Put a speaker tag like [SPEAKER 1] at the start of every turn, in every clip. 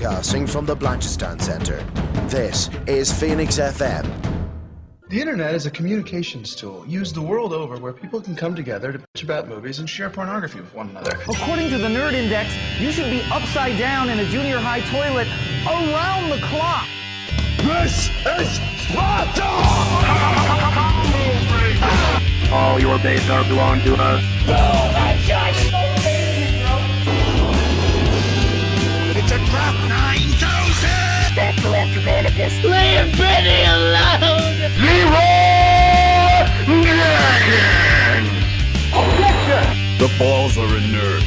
[SPEAKER 1] Broadcasting from the Blanchardstown Centre. This is Phoenix FM.
[SPEAKER 2] The internet is a communications tool used the world over where people can come together to bitch about movies and share pornography with one another.
[SPEAKER 3] According to the Nerd Index, you should be upside down in a junior high toilet around the clock.
[SPEAKER 4] This is Sparta!
[SPEAKER 5] All your bases are belong to us.
[SPEAKER 4] It's a trap 9000!
[SPEAKER 5] Stop collecting all of us.
[SPEAKER 6] Leave Benny alone!
[SPEAKER 4] Leroy Dragon!
[SPEAKER 5] Objection!
[SPEAKER 4] The balls are inert.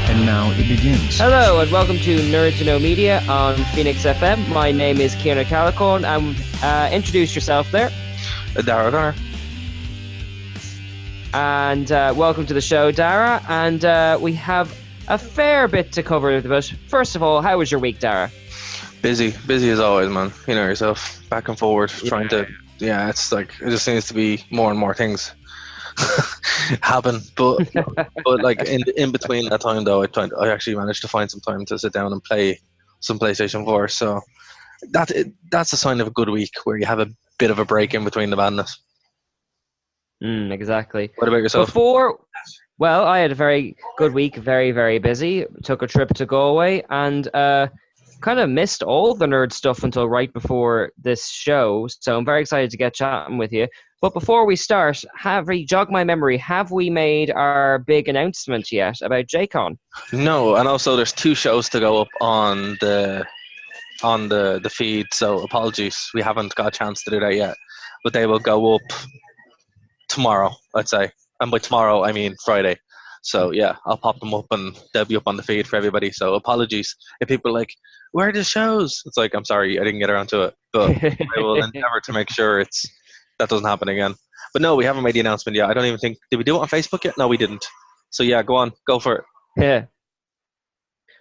[SPEAKER 7] And now it begins.
[SPEAKER 8] Hello and welcome to Nerd to Know Media on Phoenix FM. My name is Kieran Calicorn and introduce yourself there.
[SPEAKER 9] Dara. And
[SPEAKER 8] welcome to the show, Dara. And we have a fair bit to cover. But first of all, how was your week, Dara?
[SPEAKER 9] Busy as always, man. You know yourself, back and forward, trying to. Yeah, it's like it just seems to be more and more things happen. But like in between that time though, I actually managed to find some time to sit down and play some PlayStation 4. So that's a sign of a good week where you have a bit of a break in between the madness.
[SPEAKER 8] Exactly.
[SPEAKER 9] What about yourself?
[SPEAKER 8] Well, I had a very good week, very, very busy. Took a trip to Galway and kind of missed all the nerd stuff until right before this show. So I'm very excited to get chatting with you. But before we start, jog my memory, have we made our big announcement yet about JCon?
[SPEAKER 9] No, and also there's 2 shows to go up on the feed, so apologies, we haven't got a chance to do that yet. But they will go up tomorrow, I'd say. And by tomorrow, I mean Friday. So yeah, I'll pop them up and they'll be up on the feed for everybody. So apologies if people are like, where are the shows? It's like, I'm sorry, I didn't get around to it. But I will endeavor to make sure that doesn't happen again. But no, we haven't made the announcement yet. I don't even think, did we do it on Facebook yet? No, we didn't. So yeah, go for it.
[SPEAKER 8] Yeah.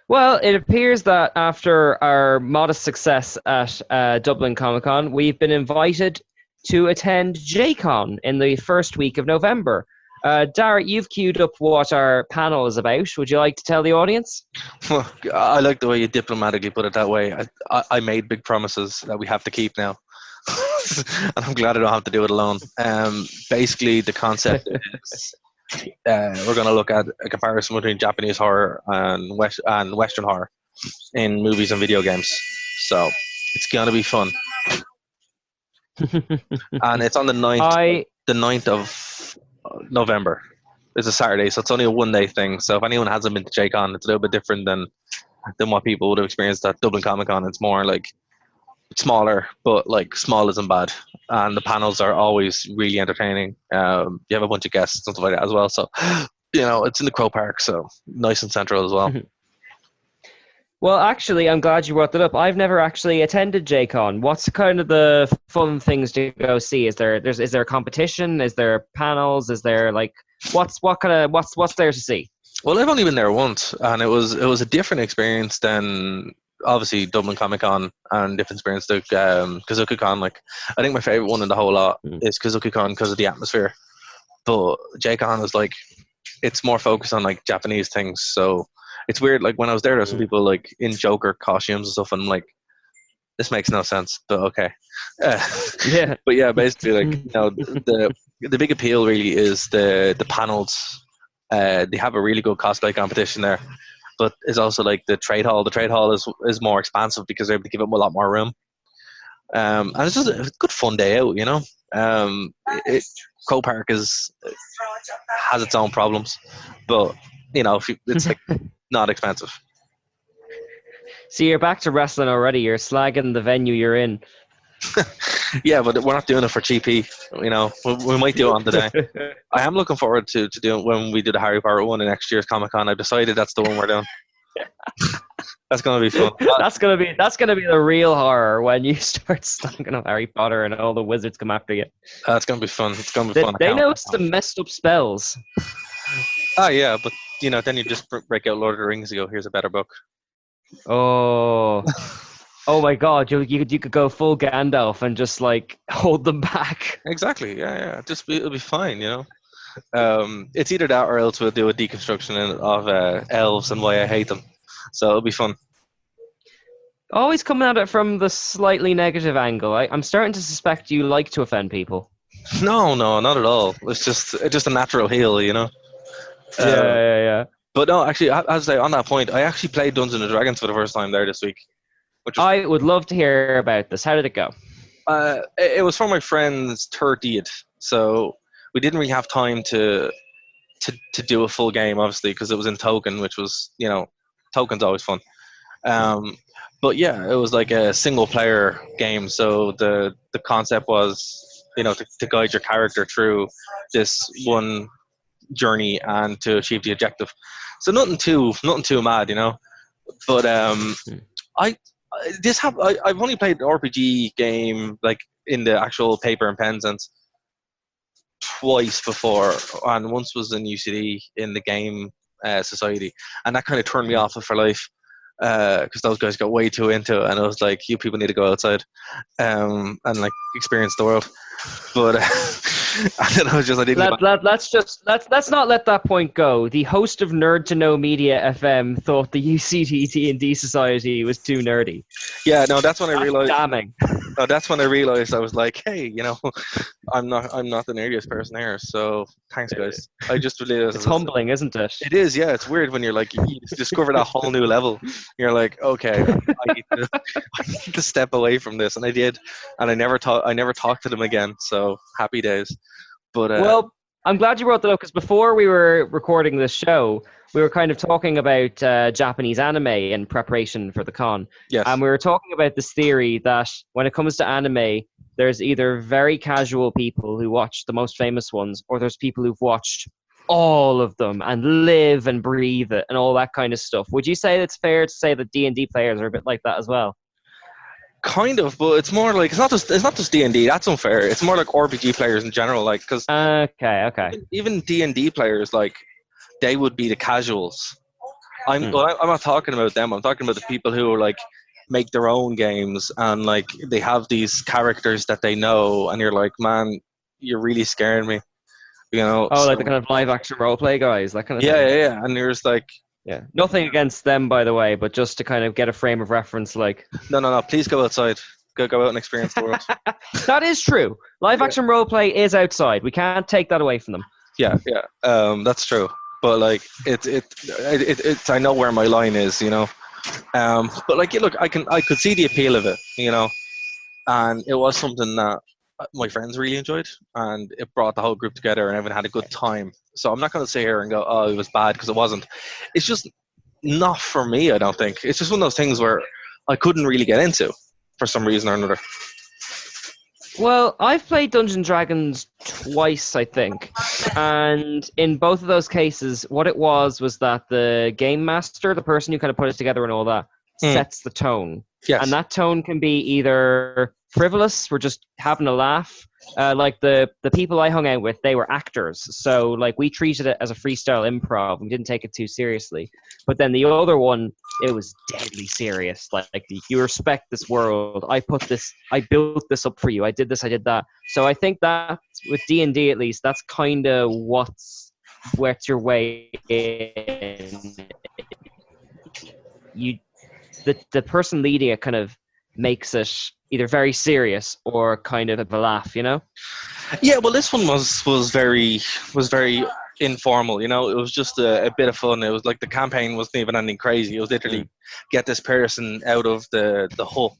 [SPEAKER 8] Well, it appears that after our modest success at Dublin Comic Con, we've been invited to attend JCon in the first week of November. Dara, you've queued up what our panel is about. Would you like to tell the audience?
[SPEAKER 9] I like the way you diplomatically put it that way. I made big promises that we have to keep now. And I'm glad I don't have to do it alone. Basically, the concept is we're going to look at a comparison between Japanese horror and Western horror in movies and video games. So it's going to be fun. And it's on the 9th of November. It's a Saturday, so it's only a one-day thing. So if anyone hasn't been to JCon, it's a little bit different than what people would have experienced at Dublin Comic Con. It's more like smaller, but like small isn't bad. And the panels are always really entertaining. You have a bunch of guests and stuff like that as well. So, it's in the Crow Park, so nice and central as well.
[SPEAKER 8] Well, actually, I'm glad you brought that up. I've never actually attended JCon. What's kind of the fun things to go see? Is there a competition? Is there panels? Is there like what's there to see?
[SPEAKER 9] Well, I've only been there once, and it was a different experience than obviously Dublin Comic Con and different experience to Kazuki Con. Like, I think my favorite one in the whole lot is Kazuki Con because of the atmosphere. But JCon is like it's more focused on like Japanese things, so. It's weird, like when I was there were some people like in Joker costumes and stuff, and I'm like, this makes no sense, but okay.
[SPEAKER 8] Yeah.
[SPEAKER 9] But yeah, basically, like, the big appeal really is the panels. They have a really good cosplay competition there, but it's also like the trade hall. The trade hall is more expansive because they're able to give them a lot more room. And it's just a good fun day out, Crow Park has its own problems, but it's like not expensive.
[SPEAKER 8] So you're back to wrestling already. You're slagging the venue you're in.
[SPEAKER 9] Yeah, but we're not doing it for GP. We might do it on the day. I am looking forward to doing when we do the Harry Potter one in next year's Comic Con. I've decided that's the one we're doing. That's gonna be fun.
[SPEAKER 8] That's gonna be the real horror when you start stalking up Harry Potter and all the wizards come after you.
[SPEAKER 9] That's gonna be fun. It's gonna be fun.
[SPEAKER 8] They know some messed up spells.
[SPEAKER 9] Oh yeah, but then you just break out Lord of the Rings and go, here's a better book.
[SPEAKER 8] Oh my God! You could go full Gandalf and just like hold them back.
[SPEAKER 9] Exactly. Yeah. It'll be fine. It's either that or else we'll do a deconstruction of elves and why I hate them. So it'll be fun.
[SPEAKER 8] Always coming at it from the slightly negative angle. I'm starting to suspect you like to offend people.
[SPEAKER 9] No, not at all. It's just a natural heel, you know.
[SPEAKER 8] Yeah.
[SPEAKER 9] But no, actually, as I say, on that point, I actually played Dungeons and Dragons for the first time there this week.
[SPEAKER 8] I would love to hear about this. How did it go?
[SPEAKER 9] It was for my friend's 30th, so we didn't really have time to do a full game, obviously, because it was in token, which was, token's always fun. But yeah, it was like a single player game, so the concept was, to guide your character through this one journey and to achieve the objective. So nothing too mad, But I've only played an RPG game like in the actual paper and pen sense twice before, and once was in UCD in the game society, and that kind of turned me off it for life. Because those guys got way too into it, and I was like, "You people need to go outside, and like experience the world." But and then I was just, I didn't.
[SPEAKER 8] Let's not let that point go. The host of Nerd to Know Media FM thought the UCD D&D Society was too nerdy.
[SPEAKER 9] Yeah, no, that's when I realized.
[SPEAKER 8] Damning.
[SPEAKER 9] No, that's when I realized I was like, "Hey, I'm not the nerdiest person here." So thanks, guys. I just realized
[SPEAKER 8] it's humbling, isn't it?
[SPEAKER 9] It is, yeah. It's weird when you're like, you discover that whole new level. You're like, okay, I need to step away from this, and I did, and I never talked to them again. So happy days. But
[SPEAKER 8] well, I'm glad you brought that up, because before we were recording this show, we were kind of talking about Japanese anime in preparation for the con.
[SPEAKER 9] Yes.
[SPEAKER 8] And we were talking about this theory that when it comes to anime, there's either very casual people who watch the most famous ones, or there's people who've watched all of them and live and breathe it and all that kind of stuff. Would you say it's fair to say that D&D players are a bit like that as well?
[SPEAKER 9] Kind of, but it's more like it's not just D&D. That's unfair. It's more like RPG players in general, like, because
[SPEAKER 8] okay.
[SPEAKER 9] Even D&D players, like, they would be the casuals. I'm not talking about them. I'm talking about the people who are like make their own games, and like they have these characters that they know, and you're like, man, you're really scaring me.
[SPEAKER 8] Like the kind of live action roleplay guys, that kind of thing.
[SPEAKER 9] Yeah. And you're just like,
[SPEAKER 8] yeah, nothing against them, by the way, but just to kind of get a frame of reference, like.
[SPEAKER 9] No. Please go outside. Go out and experience the world.
[SPEAKER 8] That is true. Live action roleplay is outside. We can't take that away from them.
[SPEAKER 9] Yeah. That's true. But like, it's I know where my line is, But like, look, I could see the appeal of it, and it was something that my friends really enjoyed, and it brought the whole group together, and everyone had a good time. So I'm not going to sit here and go, oh, it was bad, because it wasn't. It's just not for me, I don't think. It's just one of those things where I couldn't really get into for some reason or another.
[SPEAKER 8] Well, I've played Dungeons and Dragons twice, I think. And in both of those cases, what it was that the game master, the person who kind of put it together and all that, sets the tone.
[SPEAKER 9] Yes.
[SPEAKER 8] And that tone can be either frivolous, we're just having a laugh. Like the people I hung out with, they were actors. So like we treated it as a freestyle improv. We didn't take it too seriously. But then the other one, it was deadly serious. Like you respect this world. I built this up for you. I did this, I did that. So I think that with D&D at least, that's kind of what's your way in. The person leading it kind of makes it either very serious or kind of a laugh,
[SPEAKER 9] Yeah, well, this one was very informal, It was just a bit of fun. It was like the campaign wasn't even anything crazy. It was literally get this person out of the hut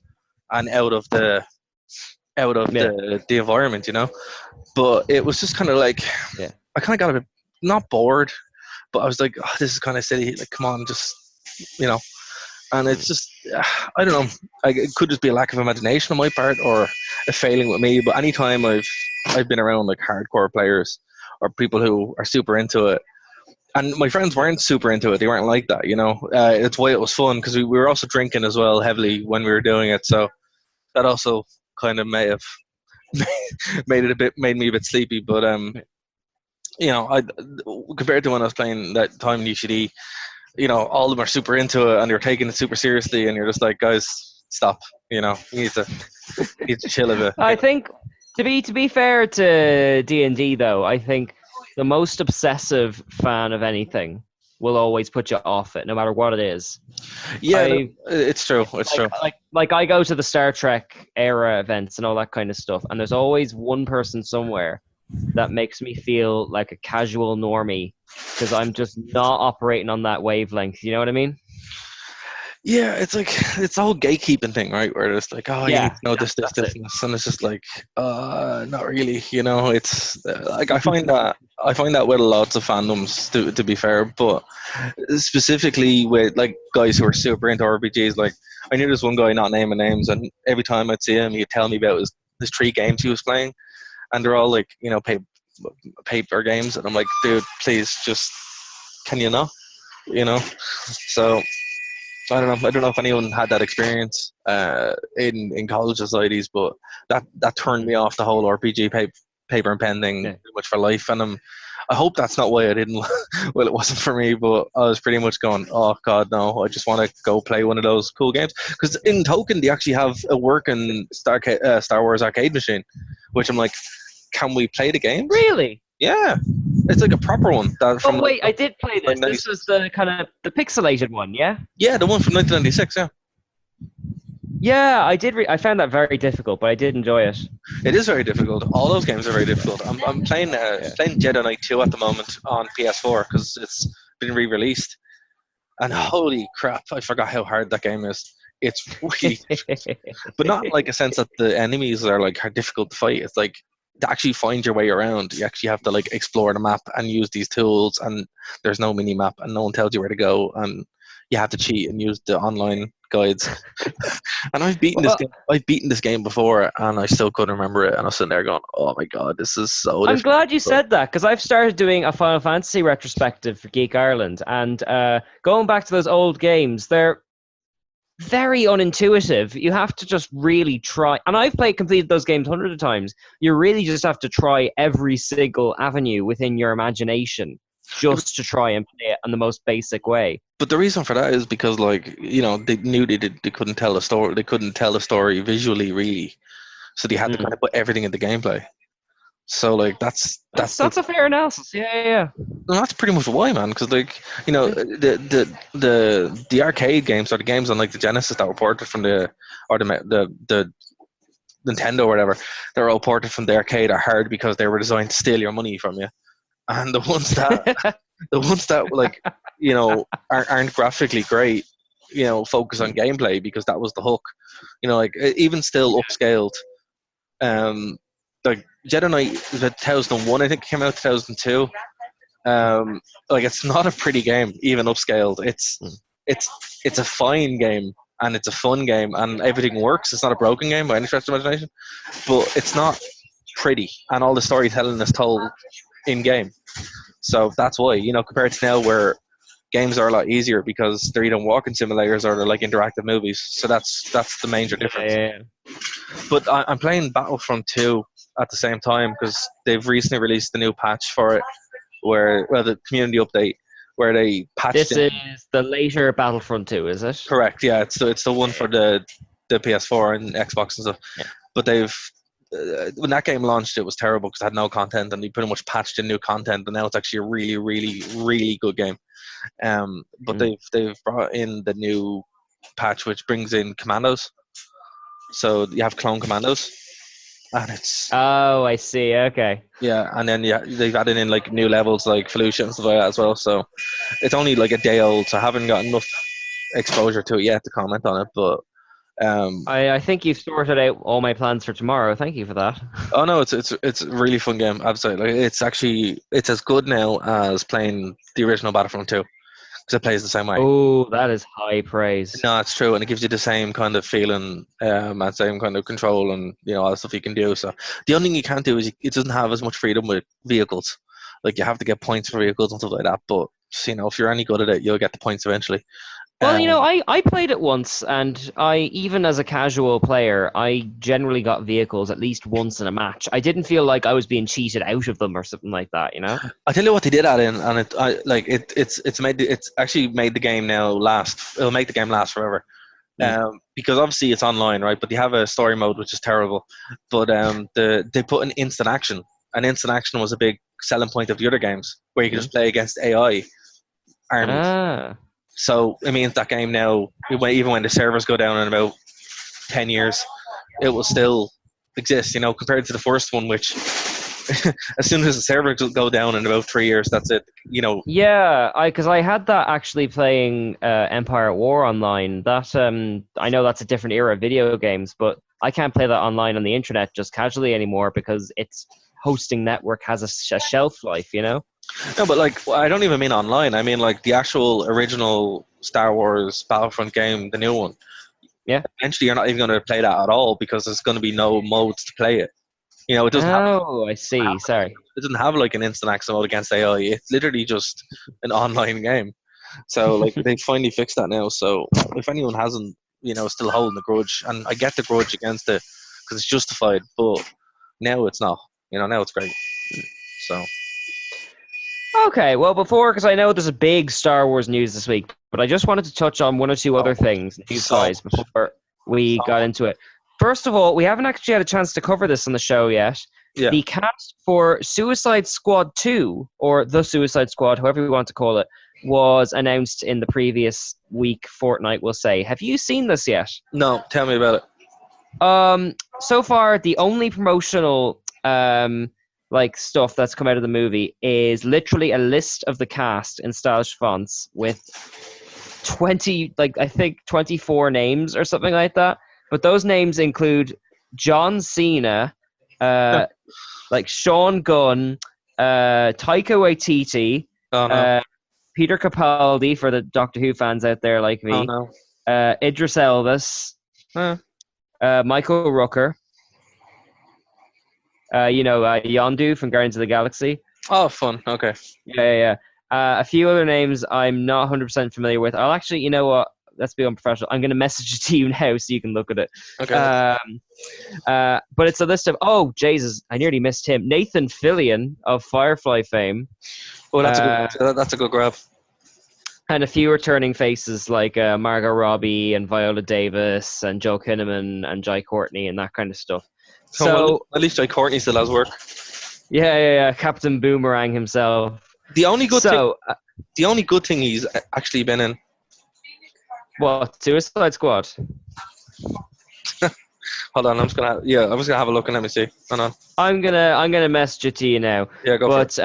[SPEAKER 9] and out of the environment, But it was just kind of like, I kind of got a bit not bored, but I was like, oh, this is kind of silly. Like, come on, just And it's just, I don't know. It could just be a lack of imagination on my part, or a failing with me. But anytime I've been around like hardcore players or people who are super into it, and my friends weren't super into it. They weren't like that, It's why it was fun, because we were also drinking as well heavily when we were doing it. So that also kind of may have made me a bit sleepy. But I compared to when I was playing that time in UCD. All of them are super into it and you're taking it super seriously, and you're just like, guys, stop. You need to chill a bit.
[SPEAKER 8] I think to be fair to D&D though, I think the most obsessive fan of anything will always put you off it, no matter what it is.
[SPEAKER 9] Yeah, no, it's true. It's true.
[SPEAKER 8] Like I go to the Star Trek era events and all that kind of stuff, and there's always one person somewhere that makes me feel like a casual normie because I'm just not operating on that wavelength. You know what I mean?
[SPEAKER 9] Yeah, it's like it's the whole gatekeeping thing, right? Where it's like, oh, you need to know this, and it's just like, not really. You know, it's like I find that with lots of fandoms, to be fair, but specifically with like guys who are super into RPGs. Like I knew this one guy, not naming names, and every time I'd see him, he'd tell me about his 3 games he was playing, and they're all like, you know, paper games, and I'm like, dude, please, just can you not? You know, so. I don't know if anyone had that experience in college societies, but that turned me off the whole RPG paper and pen thing pretty much for life. And I hope that's not why I didn't. Well, it wasn't for me, but I was pretty much going, oh god, no! I just want to go play one of those cool games. Because in Token, they actually have a working Star Wars arcade machine, which I'm like, can we play the game?
[SPEAKER 8] Really?
[SPEAKER 9] Yeah, it's like a proper one.
[SPEAKER 8] I did play this. This was the kind of the pixelated one, yeah? Yeah,
[SPEAKER 9] the one from 1996, yeah.
[SPEAKER 8] Yeah, I did. I found that very difficult, but I did enjoy it.
[SPEAKER 9] It is very difficult. All those games are very difficult. I'm playing Jedi Knight 2 at the moment on PS4 because it's been re-released. And holy crap, I forgot how hard that game is. It's really, but not like a sense that the enemies are like difficult to fight. It's like to actually find your way around, you actually have to like explore the map and use these tools, and there's no mini map and no one tells you where to go, and you have to cheat and use the online guides. And I've beaten this game before, and I still couldn't remember it, and I was sitting there going, oh my god, this is so difficult.
[SPEAKER 8] I'm glad you said that, because I've started doing a Final Fantasy retrospective for Geek Ireland, and going back to those old games, they're very unintuitive. You have to just really try, and I've completed those games hundreds of times. You really just have to try every single avenue within your imagination just to try and play it in the most basic way.
[SPEAKER 9] But the reason for that is because, like, you know, they knew they couldn't tell a story. They couldn't tell a story visually, really. So they had to kind of put everything into gameplay. So, like, that's
[SPEAKER 8] a fair analysis. Yeah.
[SPEAKER 9] Well, that's pretty much why, man. Because, like, you know, the arcade games or the games on like the Genesis that were ported from the Nintendo or whatever, they're all ported from the arcade are hard because they were designed to steal your money from you. And the ones that like, you know, aren't graphically great, you know, focus on gameplay because that was the hook. You know, like even still upscaled, like Jedi Knight 2001, I think it came out 2002. Like it's not a pretty game, even upscaled. It's a fine game and it's a fun game and everything works. It's not a broken game by any stretch of imagination, but it's not pretty, and all the storytelling is told in game. So that's why, you know, compared to now where games are a lot easier because they're either walking simulators or they're like interactive movies. So that's the major difference.
[SPEAKER 8] Yeah.
[SPEAKER 9] But I'm playing Battlefront 2 at the same time because they've recently released the new patch for it, the community update where they patched
[SPEAKER 8] This is the later Battlefront 2, is it?
[SPEAKER 9] Correct, yeah. It's the one for the PS4 and Xbox and stuff. Yeah. But they've when that game launched, it was terrible because it had no content, and they pretty much patched in new content, and now it's actually a really, really, really good game. But they've brought in the new patch, which brings in commandos. So you have clone commandos, and it's
[SPEAKER 8] I see. Okay.
[SPEAKER 9] Yeah, and then they've added in like new levels like Felucia and stuff like that as well. So it's only like a day old, so I haven't got enough exposure to it yet to comment on it, but.
[SPEAKER 8] I think you've sorted out all my plans for tomorrow. Thank you for that.
[SPEAKER 9] Oh no, it's a really fun game. Absolutely, it's as good now as playing the original Battlefront 2 because it plays the same way.
[SPEAKER 8] Oh, that is high praise.
[SPEAKER 9] No, it's true, and it gives you the same kind of feeling, and same kind of control, and you know all the stuff you can do. So the only thing you can't do is it doesn't have as much freedom with vehicles. Like you have to get points for vehicles and stuff like that. But you know, if you're any good at it, you'll get the points eventually.
[SPEAKER 8] Well, you know, I played it once, and even as a casual player, I generally got vehicles at least once in a match. I didn't feel like I was being cheated out of them or something like that, you know?
[SPEAKER 9] I tell you what they did add in, and it's actually made the game now last. It'll make the game last forever. Because obviously it's online, right? But they have a story mode which is terrible. But they put an instant action, and instant action was a big selling point of the other games, where you could just play against AI armies. So it means that game now, even when the servers go down in about 10 years, it will still exist, compared to the first one, which as soon as the server go down in about 3 years, that's it.
[SPEAKER 8] Yeah, because I had that actually playing Empire at War online. That I know that's a different era of video games, but I can't play that online on the internet just casually anymore because its hosting network has a shelf life,
[SPEAKER 9] No, but I don't even mean online. I mean the actual original Star Wars Battlefront game, the new one.
[SPEAKER 8] Yeah.
[SPEAKER 9] Eventually, you're not even going to play that at all because there's going to be no modes to play it. It doesn't
[SPEAKER 8] I see. Sorry.
[SPEAKER 9] It doesn't have an instant action mode against AI. It's literally just an online game. So they finally fixed that now. So if anyone hasn't, still holding the grudge, and I get the grudge against it because it's justified, but now it's not. Now it's great. So.
[SPEAKER 8] Okay, well, because I know there's a big Star Wars news this week, but I just wanted to touch on one or two other things, news-wise, before we got into it. First of all, we haven't actually had a chance to cover this on the show yet.
[SPEAKER 9] Yeah.
[SPEAKER 8] The cast for Suicide Squad 2, or The Suicide Squad, however we want to call it, was announced in the previous week, fortnight, we'll say. Have you seen this yet?
[SPEAKER 9] No, tell me about it.
[SPEAKER 8] So far, the only promotional stuff that's come out of the movie is literally a list of the cast in stylish fonts with 24 names or something like that. But those names include John Cena, Sean Gunn, Taika Waititi, Peter Capaldi for the Doctor Who fans out there like me, Idris Elba, Michael Rooker, Yondu from Guardians of the Galaxy.
[SPEAKER 9] Oh, fun. Okay.
[SPEAKER 8] Yeah. A few other names I'm not 100% familiar with. I'll actually, you know what? Let's be unprofessional. I'm going to message it to you now so you can look at it.
[SPEAKER 9] Okay.
[SPEAKER 8] But it's a list of, Jesus, I nearly missed him. Nathan Fillion of Firefly fame.
[SPEAKER 9] Oh, that's a good grab.
[SPEAKER 8] And a few returning faces like Margot Robbie and Viola Davis and Joe Kinnaman and Jai Courtney and that kind of stuff. So
[SPEAKER 9] at least Jai Courtney still has work.
[SPEAKER 8] Yeah. Captain Boomerang himself.
[SPEAKER 9] The only good thing he's actually been in.
[SPEAKER 8] What, Suicide Squad?
[SPEAKER 9] Hold on, I'm just gonna have a look and let me see. Hold on.
[SPEAKER 8] I'm gonna message it to you now.
[SPEAKER 9] Yeah, go for it.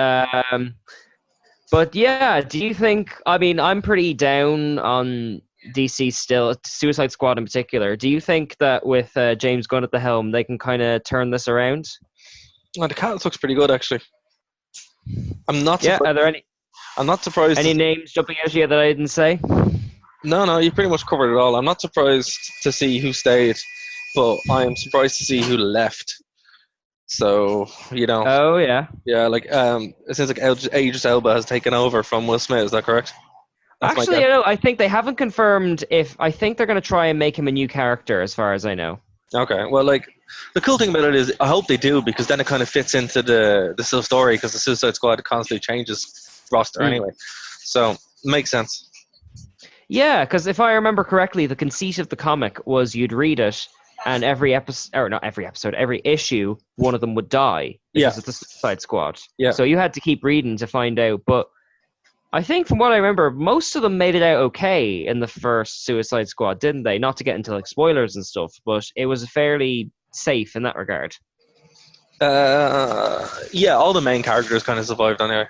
[SPEAKER 8] But yeah, do you think? I mean, I'm pretty down on DC still, Suicide Squad in particular. Do you think that with James Gunn at the helm, they can kind of turn this around?
[SPEAKER 9] Well, the cast looks pretty good, actually. I'm not.
[SPEAKER 8] Yeah, are there any?
[SPEAKER 9] I'm not surprised.
[SPEAKER 8] Any names jumping out here that I didn't say?
[SPEAKER 9] No, you pretty much covered it all. I'm not surprised to see who stayed, but I am surprised to see who left. So,
[SPEAKER 8] Oh, yeah.
[SPEAKER 9] Yeah, it seems like Idris Elba has taken over from Will Smith. Is that correct?
[SPEAKER 8] Actually, I think they haven't confirmed I think they're going to try and make him a new character, as far as I know.
[SPEAKER 9] Okay, well, the cool thing about it is I hope they do, because then it kind of fits into the story, because the Suicide Squad constantly changes roster anyway. So, makes sense.
[SPEAKER 8] Yeah, because if I remember correctly, the conceit of the comic was you'd read it, and every issue, one of them would die because of the Suicide Squad.
[SPEAKER 9] Yeah.
[SPEAKER 8] So you had to keep reading to find out. But I think from what I remember, most of them made it out okay in the first Suicide Squad, didn't they? Not to get into spoilers and stuff, but it was fairly safe in that regard.
[SPEAKER 9] Yeah, all the main characters kind of survived anyway.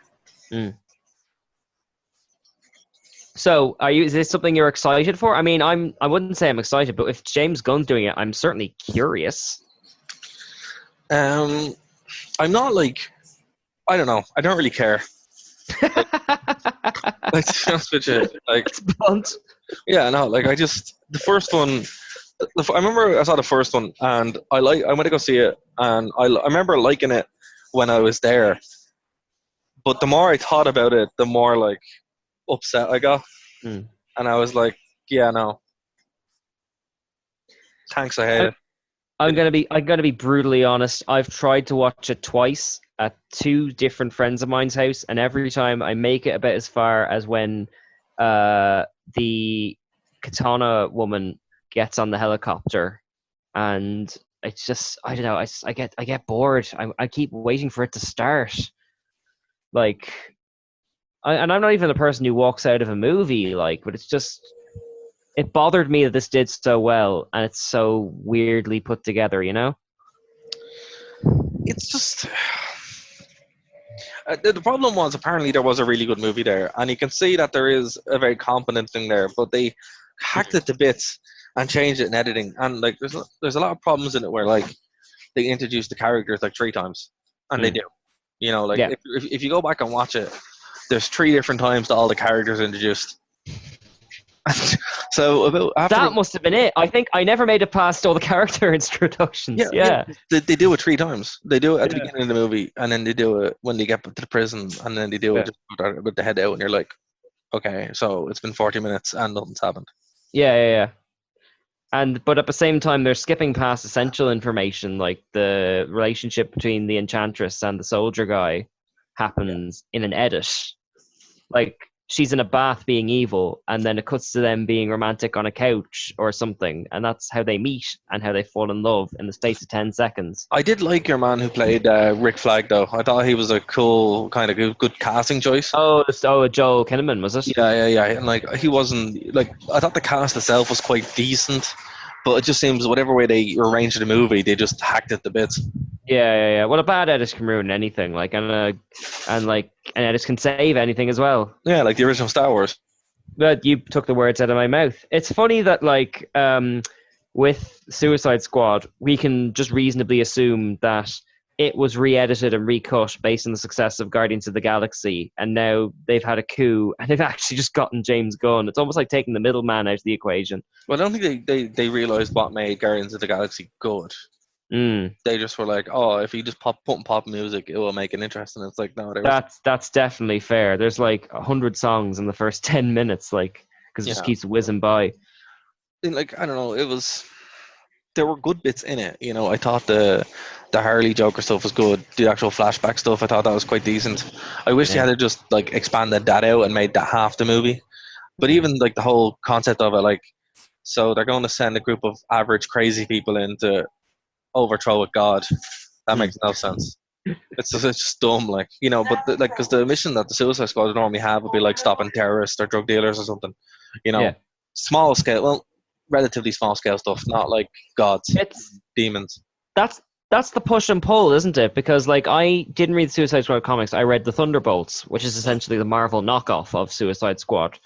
[SPEAKER 8] So, is this something you're excited for? I mean, I wouldn't say I'm excited, but if James Gunn's doing it, I'm certainly curious.
[SPEAKER 9] I'm not I don't know. I don't really care. To be honest with you,
[SPEAKER 8] it's blunt.
[SPEAKER 9] Yeah, no, the first one. I remember I saw the first one, and I went to go see it, and I remember liking it when I was there. But the more I thought about it, the more upset I got, and I was yeah, no, thanks, I hate it.
[SPEAKER 8] I'm gonna be brutally honest. I've tried to watch it twice at two different friends of mine's house, and every time I make it about as far as when the Katana woman gets on the helicopter and it's just I don't know. I get bored. I keep waiting for it to start. Like, and I'm not even a person who walks out of a movie. Like, but it's just it bothered me that this did so well, and it's so weirdly put together. You know.
[SPEAKER 9] It's just the problem was apparently there was a really good movie there, and you can see that there is a very competent thing there, but they hacked it to bits and changed it in editing, and like there's a lot of problems in it where like they introduced the characters like 3 times, and they do, you know, like if you go back and watch it, there's 3 different times that all the characters are introduced. So
[SPEAKER 8] that must have been it. I think I never made it past all the character introductions. Yeah.
[SPEAKER 9] They do it 3 times. They do it at the beginning of the movie, and then they do it when they get to the prison, and then they do it just with the head out, and you're like, okay, so it's been 40 minutes and nothing's happened.
[SPEAKER 8] Yeah. But at the same time, they're skipping past essential information, like the relationship between the Enchantress and the soldier guy happens in an edit. Like, she's in a bath being evil, and then it cuts to them being romantic on a couch or something, and that's how they meet and how they fall in love in the space of 10 seconds.
[SPEAKER 9] I did like your man who played Rick Flag, though. I thought he was a cool, kind of good casting choice.
[SPEAKER 8] Oh, Joel Kinnaman, was it?
[SPEAKER 9] Yeah. And like, he wasn't, like, I thought the cast itself was quite decent, but it just seems whatever way they arranged the movie, they just hacked it to bits.
[SPEAKER 8] Yeah. Well, a bad edit can ruin anything, like, and an edit can save anything as well.
[SPEAKER 9] Yeah, like the original Star Wars.
[SPEAKER 8] But you took the words out of my mouth. It's funny that, like, with Suicide Squad, we can just reasonably assume that it was re-edited and recut based on the success of Guardians of the Galaxy, and now they've had a coup, and they've actually just gotten James Gunn. It's almost like taking the middleman out of the equation.
[SPEAKER 9] Well, I don't think they realised what made Guardians of the Galaxy good. They just were like, oh, if you just put pop music, it will make it interesting. It's like, no,
[SPEAKER 8] that's definitely fair. There's like 100 songs in the first 10 minutes, like, because it just keeps whizzing by.
[SPEAKER 9] Like, I don't know, there were good bits in it. You know, I thought the Harley Joker stuff was good. The actual flashback stuff, I thought that was quite decent. I wish they had just like expanded that out and made that half the movie. But even like the whole concept of it, like, so they're going to send a group of average crazy people in to overthrow a god. That makes no sense. It's just dumb, like, you know. But because the mission that the Suicide Squad would normally have would be like stopping terrorists or drug dealers or something, you know, small scale. Well, relatively small scale stuff, not like gods, demons.
[SPEAKER 8] That's the push and pull, isn't it? Because like, I didn't read Suicide Squad comics. I read the Thunderbolts, which is essentially the Marvel knockoff of Suicide Squad.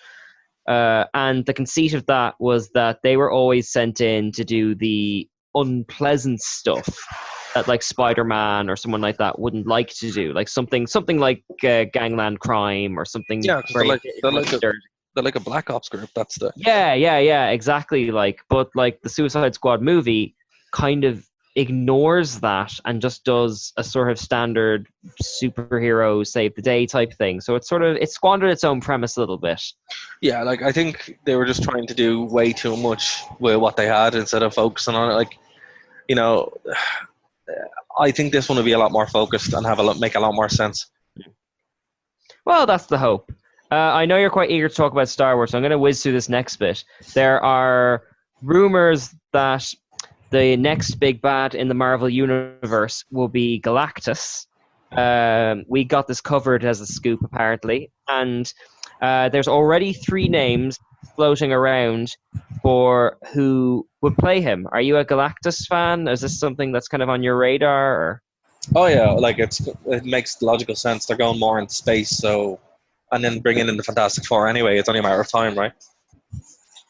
[SPEAKER 8] And the conceit of that was that they were always sent in to do the unpleasant stuff that like Spider-Man or someone like that wouldn't like to do, like something like gangland crime or something.
[SPEAKER 9] Yeah, they're like a Black Ops group. That's the
[SPEAKER 8] exactly. Like, but like the Suicide Squad movie kind of ignores that and just does a sort of standard superhero save the day type thing. So it squandered its own premise a little bit.
[SPEAKER 9] Yeah, like, I think they were just trying to do way too much with what they had instead of focusing on it. Like, you know, I think this one will be a lot more focused and make a lot more sense.
[SPEAKER 8] Well, that's the hope. I know you're quite eager to talk about Star Wars, so I'm going to whiz through this next bit. There are rumors that the next big bad in the Marvel Universe will be Galactus. We got this covered as a scoop, apparently. And there's already 3 names floating around for who would play him. Are you a Galactus fan? Is this something that's kind of on your radar? Or?
[SPEAKER 9] Oh, yeah. Like, it makes logical sense. They're going more into space, so... And then bringing in the Fantastic Four anyway. It's only a matter of time, right?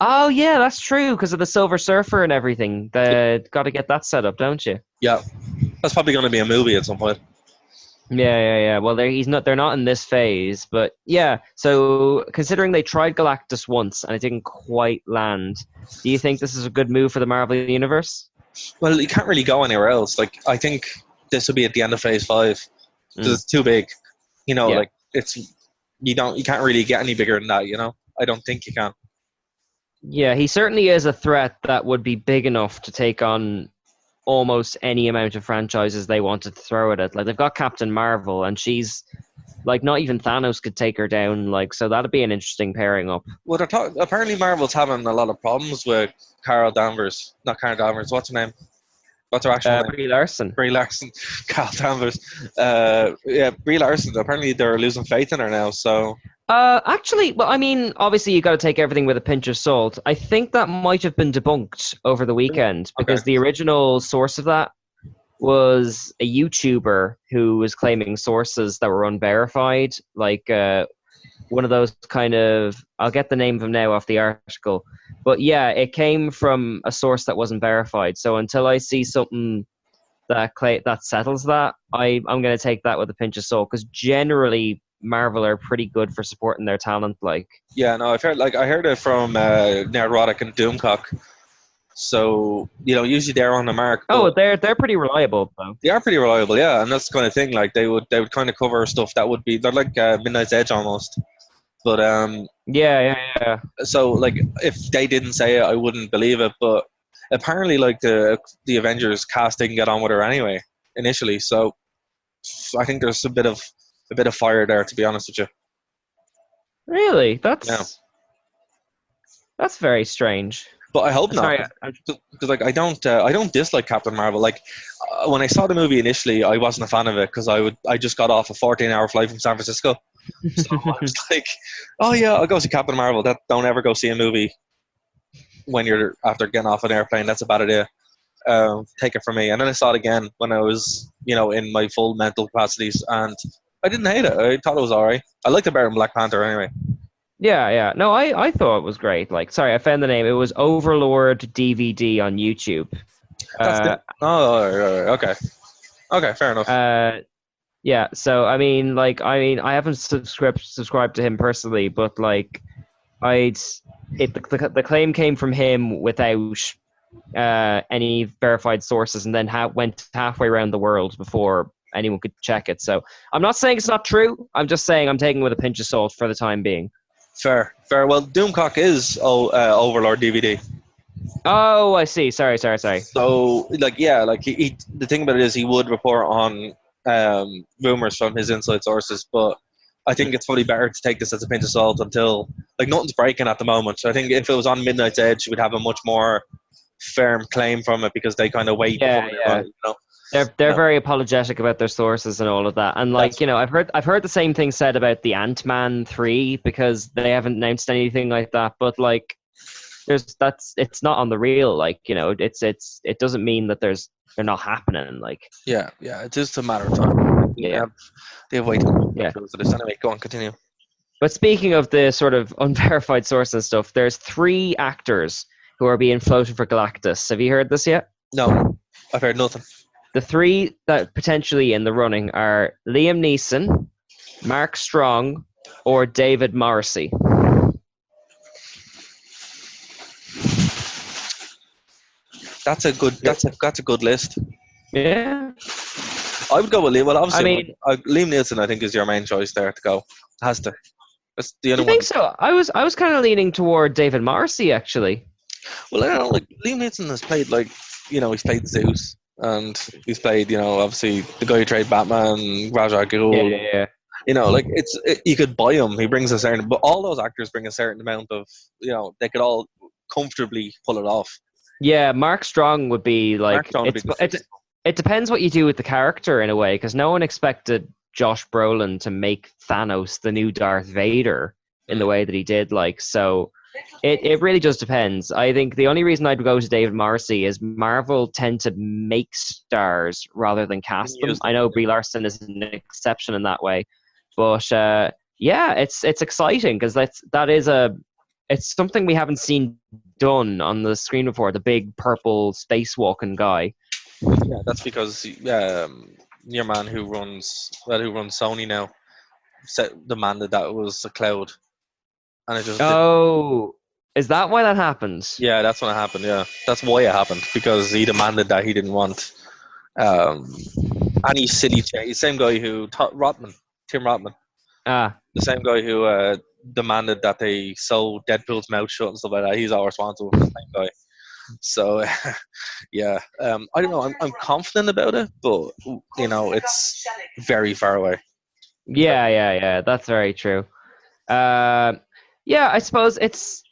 [SPEAKER 8] Oh, yeah, that's true, because of the Silver Surfer and everything. Got to get that set up, don't you?
[SPEAKER 9] Yeah. That's probably going to be a movie at some point.
[SPEAKER 8] Yeah. Well, they're not in this phase, but yeah. So, considering they tried Galactus once and it didn't quite land, do you think this is a good move for the Marvel Universe?
[SPEAKER 9] Well, you can't really go anywhere else. Like, I think this will be at the end of Phase 5. Because it's too big. You know, like, it's... You can't really get any bigger than that, you know? I don't think you can.
[SPEAKER 8] Yeah, he certainly is a threat that would be big enough to take on almost any amount of franchises they wanted to throw at it. Like, they've got Captain Marvel, and she's, like, not even Thanos could take her down, like, so that'd be an interesting pairing up.
[SPEAKER 9] Well, apparently Marvel's having a lot of problems with Carol Danvers. Not Carol Danvers, what's her name? What's her actual name?
[SPEAKER 8] Brie Larson.
[SPEAKER 9] Brie Larson, Carl Danvers. Yeah, Brie Larson. Apparently, they're losing faith in her now. So
[SPEAKER 8] Actually, well, I mean, obviously, you got to take everything with a pinch of salt. I think that might have been debunked over the weekend because the original source of that was a YouTuber who was claiming sources that were unverified, like one of those kind of, I'll get the name of him now off the article, but yeah, it came from a source that wasn't verified. So until I see something that settles that, I'm going to take that with a pinch of salt, because generally Marvel are pretty good for supporting their talent. Like,
[SPEAKER 9] yeah, no, I heard it from Nerdrotic and Doomcock. So usually they're on the mark.
[SPEAKER 8] Oh, they're pretty reliable though.
[SPEAKER 9] They are pretty reliable, yeah, and that's the kind of thing. Like they would kind of cover stuff that would be, they're like Midnight's Edge almost. But
[SPEAKER 8] yeah.
[SPEAKER 9] So like if they didn't say it, I wouldn't believe it. But apparently, like the Avengers cast didn't get on with her anyway initially. So I think there's a bit of fire there, to be honest with you.
[SPEAKER 8] Really, that's very strange.
[SPEAKER 9] But I hope not, because like I don't dislike Captain Marvel. Like when I saw the movie initially, I wasn't a fan of it because I just got off a 14-hour flight from San Francisco, so I was like, oh yeah, I'll go see Captain Marvel. Don't ever go see a movie when you're after getting off an airplane. That's a bad idea. Take it from me. And then I saw it again when I was in my full mental capacities, and I didn't hate it. I thought it was alright. I liked it better than Black Panther anyway.
[SPEAKER 8] Yeah. No, I thought it was great. Like, sorry, I found the name. It was Overlord DVD on YouTube.
[SPEAKER 9] Okay. Okay, fair enough.
[SPEAKER 8] Yeah. So I mean, I haven't subscribed to him personally, but like, the claim came from him without any verified sources, and then went halfway around the world before anyone could check it. So I'm not saying it's not true. I'm just saying I'm taking it with a pinch of salt for the time being.
[SPEAKER 9] Fair. Well, Doomcock is Overlord DVD.
[SPEAKER 8] Oh, I see. Sorry.
[SPEAKER 9] So, he the thing about it is he would report on rumors from his inside sources, but I think it's probably better to take this as a pinch of salt until, like, nothing's breaking at the moment. So I think if it was on Midnight's Edge, we'd have a much more firm claim from it because they kind of wait.
[SPEAKER 8] Yeah. They're very apologetic about their sources and all of that. And I've heard the same thing said about the Ant-Man 3 because they haven't announced anything like that. But like, it's not on the real. Like, it doesn't mean that they're not happening. Like,
[SPEAKER 9] yeah, it's just a matter of time.
[SPEAKER 8] Yeah,
[SPEAKER 9] they have waited.
[SPEAKER 8] Yeah.
[SPEAKER 9] Anyway, go on, continue.
[SPEAKER 8] But speaking of the sort of unverified source and stuff, there's 3 actors who are being floated for Galactus. Have you heard this yet?
[SPEAKER 9] No, I've heard nothing.
[SPEAKER 8] The 3 that potentially in the running are Liam Neeson, Mark Strong, or David Morrissey.
[SPEAKER 9] That's a good list.
[SPEAKER 8] Yeah,
[SPEAKER 9] I would go with Liam. Well, obviously,
[SPEAKER 8] Liam
[SPEAKER 9] Neeson, I think, is your main choice there to go. Has to. That's the other
[SPEAKER 8] one. You think so? I was kind of leaning toward David Morrissey actually.
[SPEAKER 9] Well, I don't know. Like Liam Neeson has played he's played Zeus. And he's played, obviously the guy who played Batman, Ra's al Ghul.
[SPEAKER 8] Yeah.
[SPEAKER 9] You could buy him. He brings a certain, but all those actors bring a certain amount of, they could all comfortably pull it off.
[SPEAKER 8] Yeah, Mark Strong would be like. It depends what you do with the character in a way, because no one expected Josh Brolin to make Thanos the new Darth Vader in the way that he did. Like, so. It really just depends. I think the only reason I'd go to David Morrissey is Marvel tend to make stars rather than cast them. I know Brie Larson is an exception in that way, but it's exciting because it's something we haven't seen done on the screen before. The big purple spacewalking guy.
[SPEAKER 9] Yeah, that's because your man who runs Sony now demanded that it was a cloud. And it just
[SPEAKER 8] is that why that happened?
[SPEAKER 9] Yeah, that's when it happened. Yeah, that's why it happened, because he demanded that. He didn't want any silly change. Same guy who Tim Rothman. The same guy who demanded that they sew Deadpool's mouth shut and stuff like that. He's all responsible for the same guy. So yeah, I don't know. I'm confident about it, but it's very far away.
[SPEAKER 8] Yeah. That's very true. Yeah, I suppose it's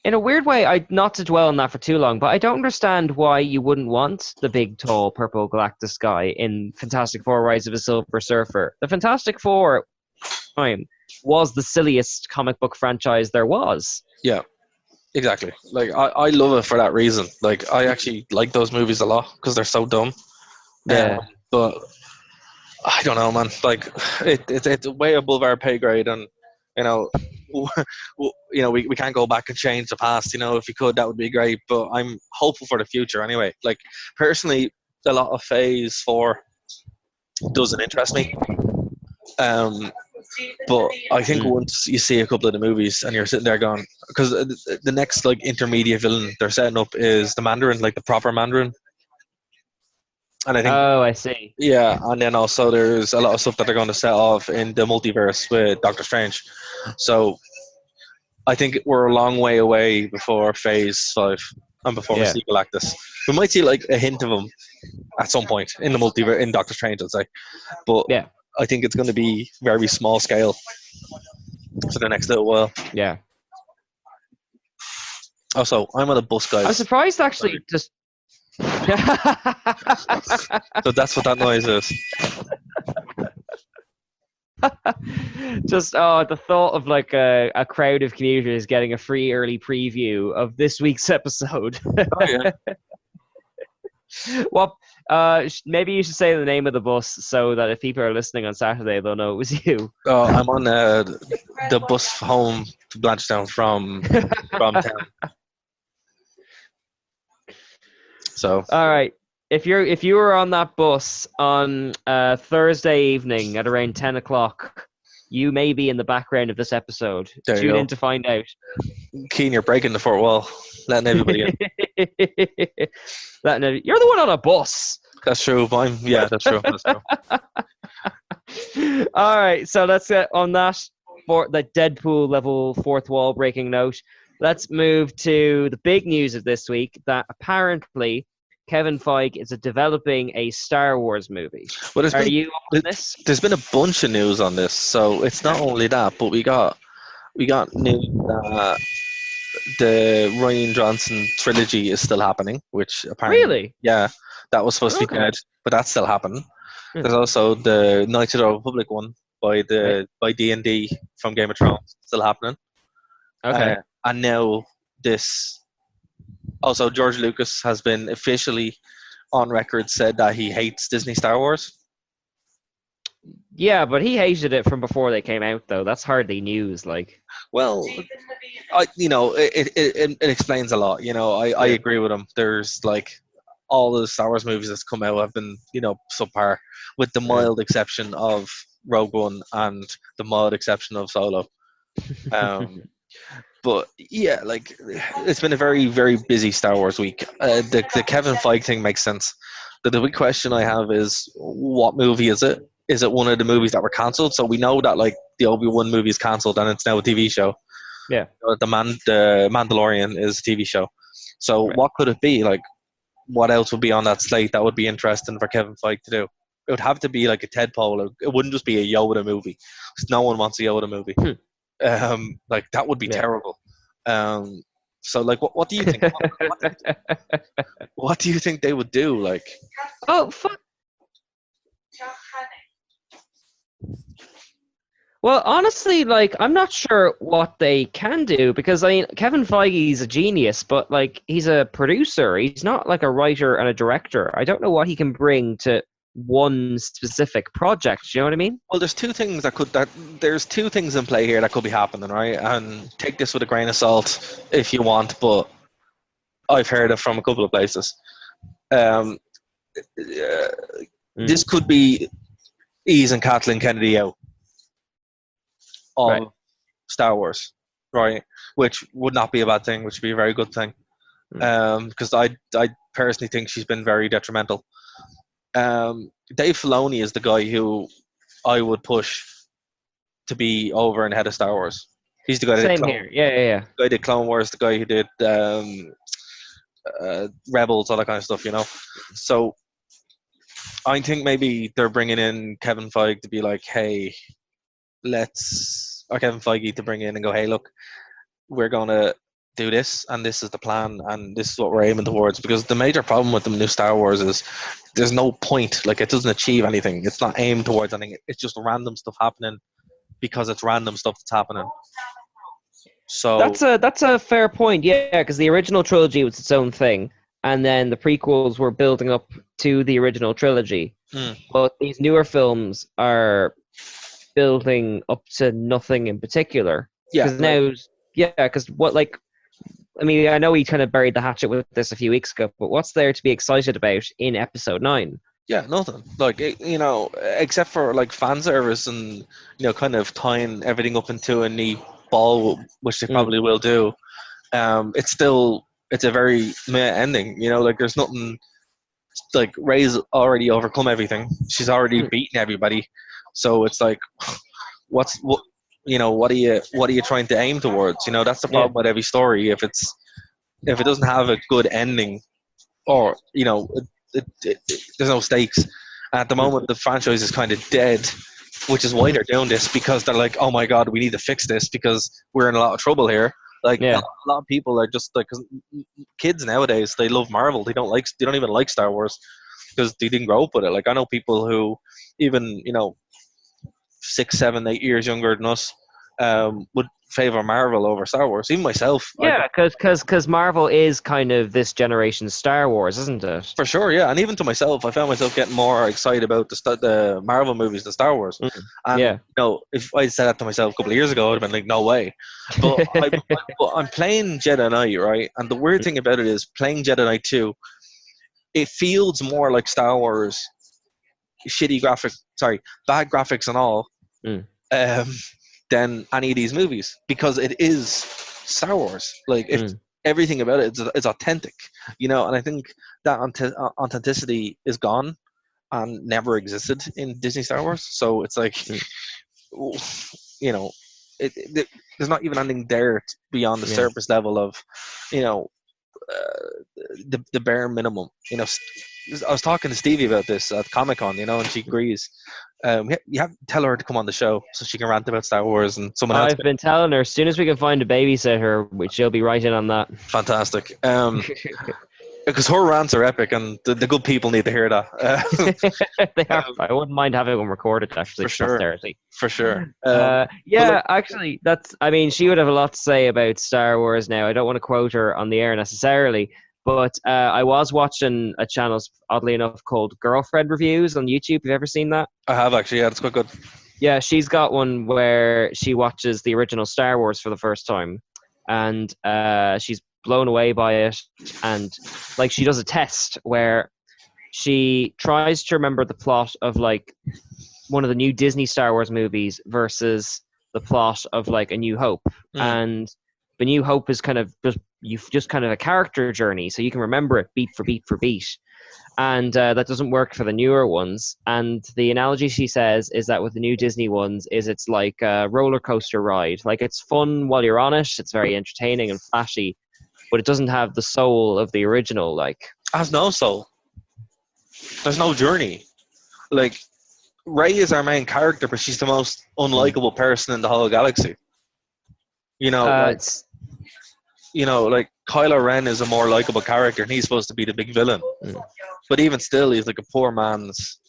[SPEAKER 8] in a weird way, not to dwell on that for too long, but I don't understand why you wouldn't want the big, tall, purple Galactus guy in Fantastic Four: Rise of a Silver Surfer. The Fantastic Four time was the silliest comic book franchise there was.
[SPEAKER 9] Yeah, exactly. Like I love it for that reason. Like I actually like those movies a lot because they're so dumb.
[SPEAKER 8] Yeah.
[SPEAKER 9] But I don't know, man. Like it's way above our pay grade, and you know, we can't go back and change the past. You know, if we could, that would be great. But I'm hopeful for the future anyway. Like personally, a lot of Phase 4 doesn't interest me. But I think once you see a couple of the movies and you're sitting there going, because the next like intermediate villain they're setting up is the Mandarin, like the proper Mandarin. And I think,
[SPEAKER 8] I see.
[SPEAKER 9] Yeah, and then also there's a lot of stuff that they're going to set off in the multiverse with Doctor Strange. So I think we're a long way away before Phase 5 and before we see Galactus. We might see like a hint of him at some point in the multiverse, in Doctor Strange, I'd say. But
[SPEAKER 8] yeah,
[SPEAKER 9] I think it's going to be very small scale for the next little while.
[SPEAKER 8] Yeah.
[SPEAKER 9] Also, I'm on a bus, guys.
[SPEAKER 8] I'm surprised actually. Just.
[SPEAKER 9] So that's what that noise is.
[SPEAKER 8] Just the thought of like a crowd of commuters getting a free early preview of this week's episode.
[SPEAKER 9] Oh, yeah.
[SPEAKER 8] Well, maybe you should say the name of the bus so that if people are listening on Saturday, they'll know it was you.
[SPEAKER 9] Oh, I'm on the bus home to Blanchetown from town. So.
[SPEAKER 8] All right. If you were on that bus on Thursday evening at around 10 o'clock, you may be in the background of this episode. Tune in to find out.
[SPEAKER 9] Keen, you're breaking the fourth wall, letting everybody in.
[SPEAKER 8] You're the one on a bus.
[SPEAKER 9] That's true. That's true. That's true.
[SPEAKER 8] All right, so let's get on that for the Deadpool level fourth wall breaking note. Let's move to the big news of this week that apparently Kevin Feige is developing a Star Wars movie.
[SPEAKER 9] Well,
[SPEAKER 8] Are you on this?
[SPEAKER 9] There's been a bunch of news on this, so it's not only that, but we got news that the Rian Johnson trilogy is still happening, which apparently that was supposed to be dead, but that's still happening. There's also the Knights of the Republic one by D&D from Game of Thrones still happening.
[SPEAKER 8] Okay.
[SPEAKER 9] And now this. Also, George Lucas has been officially on record said that he hates Disney Star Wars.
[SPEAKER 8] Yeah, but he hated it from before they came out, though. That's hardly news, like.
[SPEAKER 9] Well, it explains a lot. I agree with him. There's like all the Star Wars movies that's come out have been subpar, with the mild exception of Rogue One and the mild exception of Solo. But yeah, like it's been a very, very busy Star Wars week. The Kevin Feige thing makes sense. The big question I have is, what movie is it? Is it one of the movies that were cancelled? So we know that like the Obi-Wan movie is cancelled and it's now a TV show.
[SPEAKER 8] Yeah.
[SPEAKER 9] The Mandalorian is a TV show. So what could it be? Like, what else would be on that slate that would be interesting for Kevin Feige to do? It would have to be like a Ted Pole. It wouldn't just be a Yoda movie, because no one wants a Yoda movie. Like that would be terrible. So like, what do you think? What do you think they would do? Like,
[SPEAKER 8] fuck. Well, honestly, like I'm not sure what they can do, because I mean, Kevin Feige's a genius, but like he's a producer. He's not like a writer and a director. I don't know what he can bring to one specific project. Do you know what I mean?
[SPEAKER 9] Well, there's two things there's two things in play here that could be happening, right? And take this with a grain of salt if you want, but I've heard it from a couple of places. This could be easing Kathleen Kennedy out of Star Wars, right? Which would not be a bad thing, which would be a very good thing. Because I personally think she's been very detrimental. Dave Filoni is the guy who I would push to be over and head of Star Wars. He's the guy that
[SPEAKER 8] Yeah.
[SPEAKER 9] The guy who did Clone Wars, the guy who did Rebels, all that kind of stuff, So I think maybe they're bringing in Kevin Feige to be like, hey, or Kevin Feige to bring in and go, hey, look, we're going to do this, and this is the plan, and this is what we're aiming towards. Because the major problem with the new Star Wars is there's no point. Like, it doesn't achieve anything. It's not aimed towards anything. It's just random stuff happening because it's random stuff that's happening. So
[SPEAKER 8] That's a fair point, yeah, because the original trilogy was its own thing, and then the prequels were building up to the original trilogy. But these newer films are building up to nothing in particular.
[SPEAKER 9] Yeah,
[SPEAKER 8] because I mean, I know we kind of buried the hatchet with this a few weeks ago, but what's there to be excited about in Episode 9?
[SPEAKER 9] Yeah, nothing. Like, except for like fan service and kind of tying everything up into a neat ball, which they probably will do. It's a very meh ending. Like, there's nothing. Like, Rey's already overcome everything. She's already beaten everybody. So it's like, what are you trying to aim towards? That's the problem with every story. If it doesn't have a good ending, or there's no stakes. At the moment, the franchise is kind of dead, which is why they're doing this, because they're like, oh my god, we need to fix this because we're in a lot of trouble here. Like, a lot of people are just like, 'cause kids nowadays, they love Marvel. They don't even like Star Wars because they didn't grow up with it. Like, I know people who even 6, 7, 8 years younger than us would favor Marvel over Star Wars. Even myself.
[SPEAKER 8] Yeah, because Marvel is kind of this generation's Star Wars, isn't it?
[SPEAKER 9] For sure, yeah. And even to myself, I found myself getting more excited about the Marvel movies than Star Wars. And, if I said that to myself a couple of years ago, I would have been like, no way. But I'm playing Jedi Knight, right? And the weird thing about it is, playing Jedi Knight 2, it feels more like Star Wars, bad graphics and all, than any of these movies, because it is Star Wars. Like, everything about it is authentic, and I think that authenticity is gone and never existed in Disney Star Wars. So it's like, there's not even anything there beyond the surface level of, the bare minimum. I was talking to Stevie about this at Comic-Con, and she agrees. You have to tell her to come on the show so she can rant about Star Wars and someone else.
[SPEAKER 8] I've been telling her, as soon as we can find a babysitter, she'll be right in on that.
[SPEAKER 9] Fantastic. Because her rants are epic, and the good people need to hear that.
[SPEAKER 8] They are. I wouldn't mind having them recorded, actually.
[SPEAKER 9] For sure. For sure.
[SPEAKER 8] Actually, she would have a lot to say about Star Wars now. I don't want to quote her on the air necessarily, but I was watching a channel, oddly enough, called Girlfriend Reviews on YouTube. Have you ever seen that?
[SPEAKER 9] I have, actually. Yeah, it's quite good.
[SPEAKER 8] Yeah, she's got one where she watches the original Star Wars for the first time, and she's blown away by it. And like, she does a test where she tries to remember the plot of like one of the new Disney Star Wars movies versus the plot of like A New Hope. And The New Hope is kind of just kind of a character journey, so you can remember it beat for beat for beat. And that doesn't work for the newer ones. And the analogy she says is that with the new Disney ones, it's like a roller coaster ride. Like, it's fun while you're on it. It's very entertaining and flashy, but it doesn't have the soul of the original. Like,
[SPEAKER 9] it has no soul. There's no journey. Like, Rey is our main character, but she's the most unlikable person in the whole galaxy. Like Kylo Ren is a more likable character, and he's supposed to be the big villain. But even still, he's like a poor man's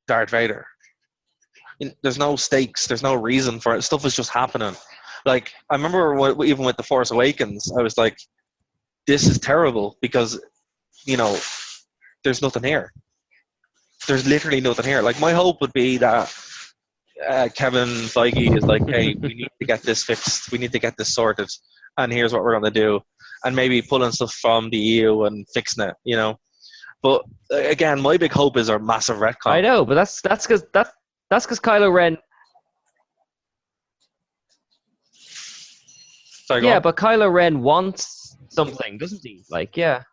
[SPEAKER 9] Darth Vader. There's no stakes. There's no reason for it. Stuff is just happening. Like, I remember even with The Force Awakens, I was like, this is terrible because, there's nothing here. There's literally nothing here. Like, my hope would be that Kevin Feige is like, hey, we need to get this fixed. We need to get this sorted. And here's what we're going to do. And maybe pulling stuff from the EU and fixing it, But again, my big hope is our massive retcon.
[SPEAKER 8] I know, but that's because Kylo Ren.
[SPEAKER 9] Sorry,
[SPEAKER 8] yeah, but Kylo Ren wants something, doesn't he? Like, yeah.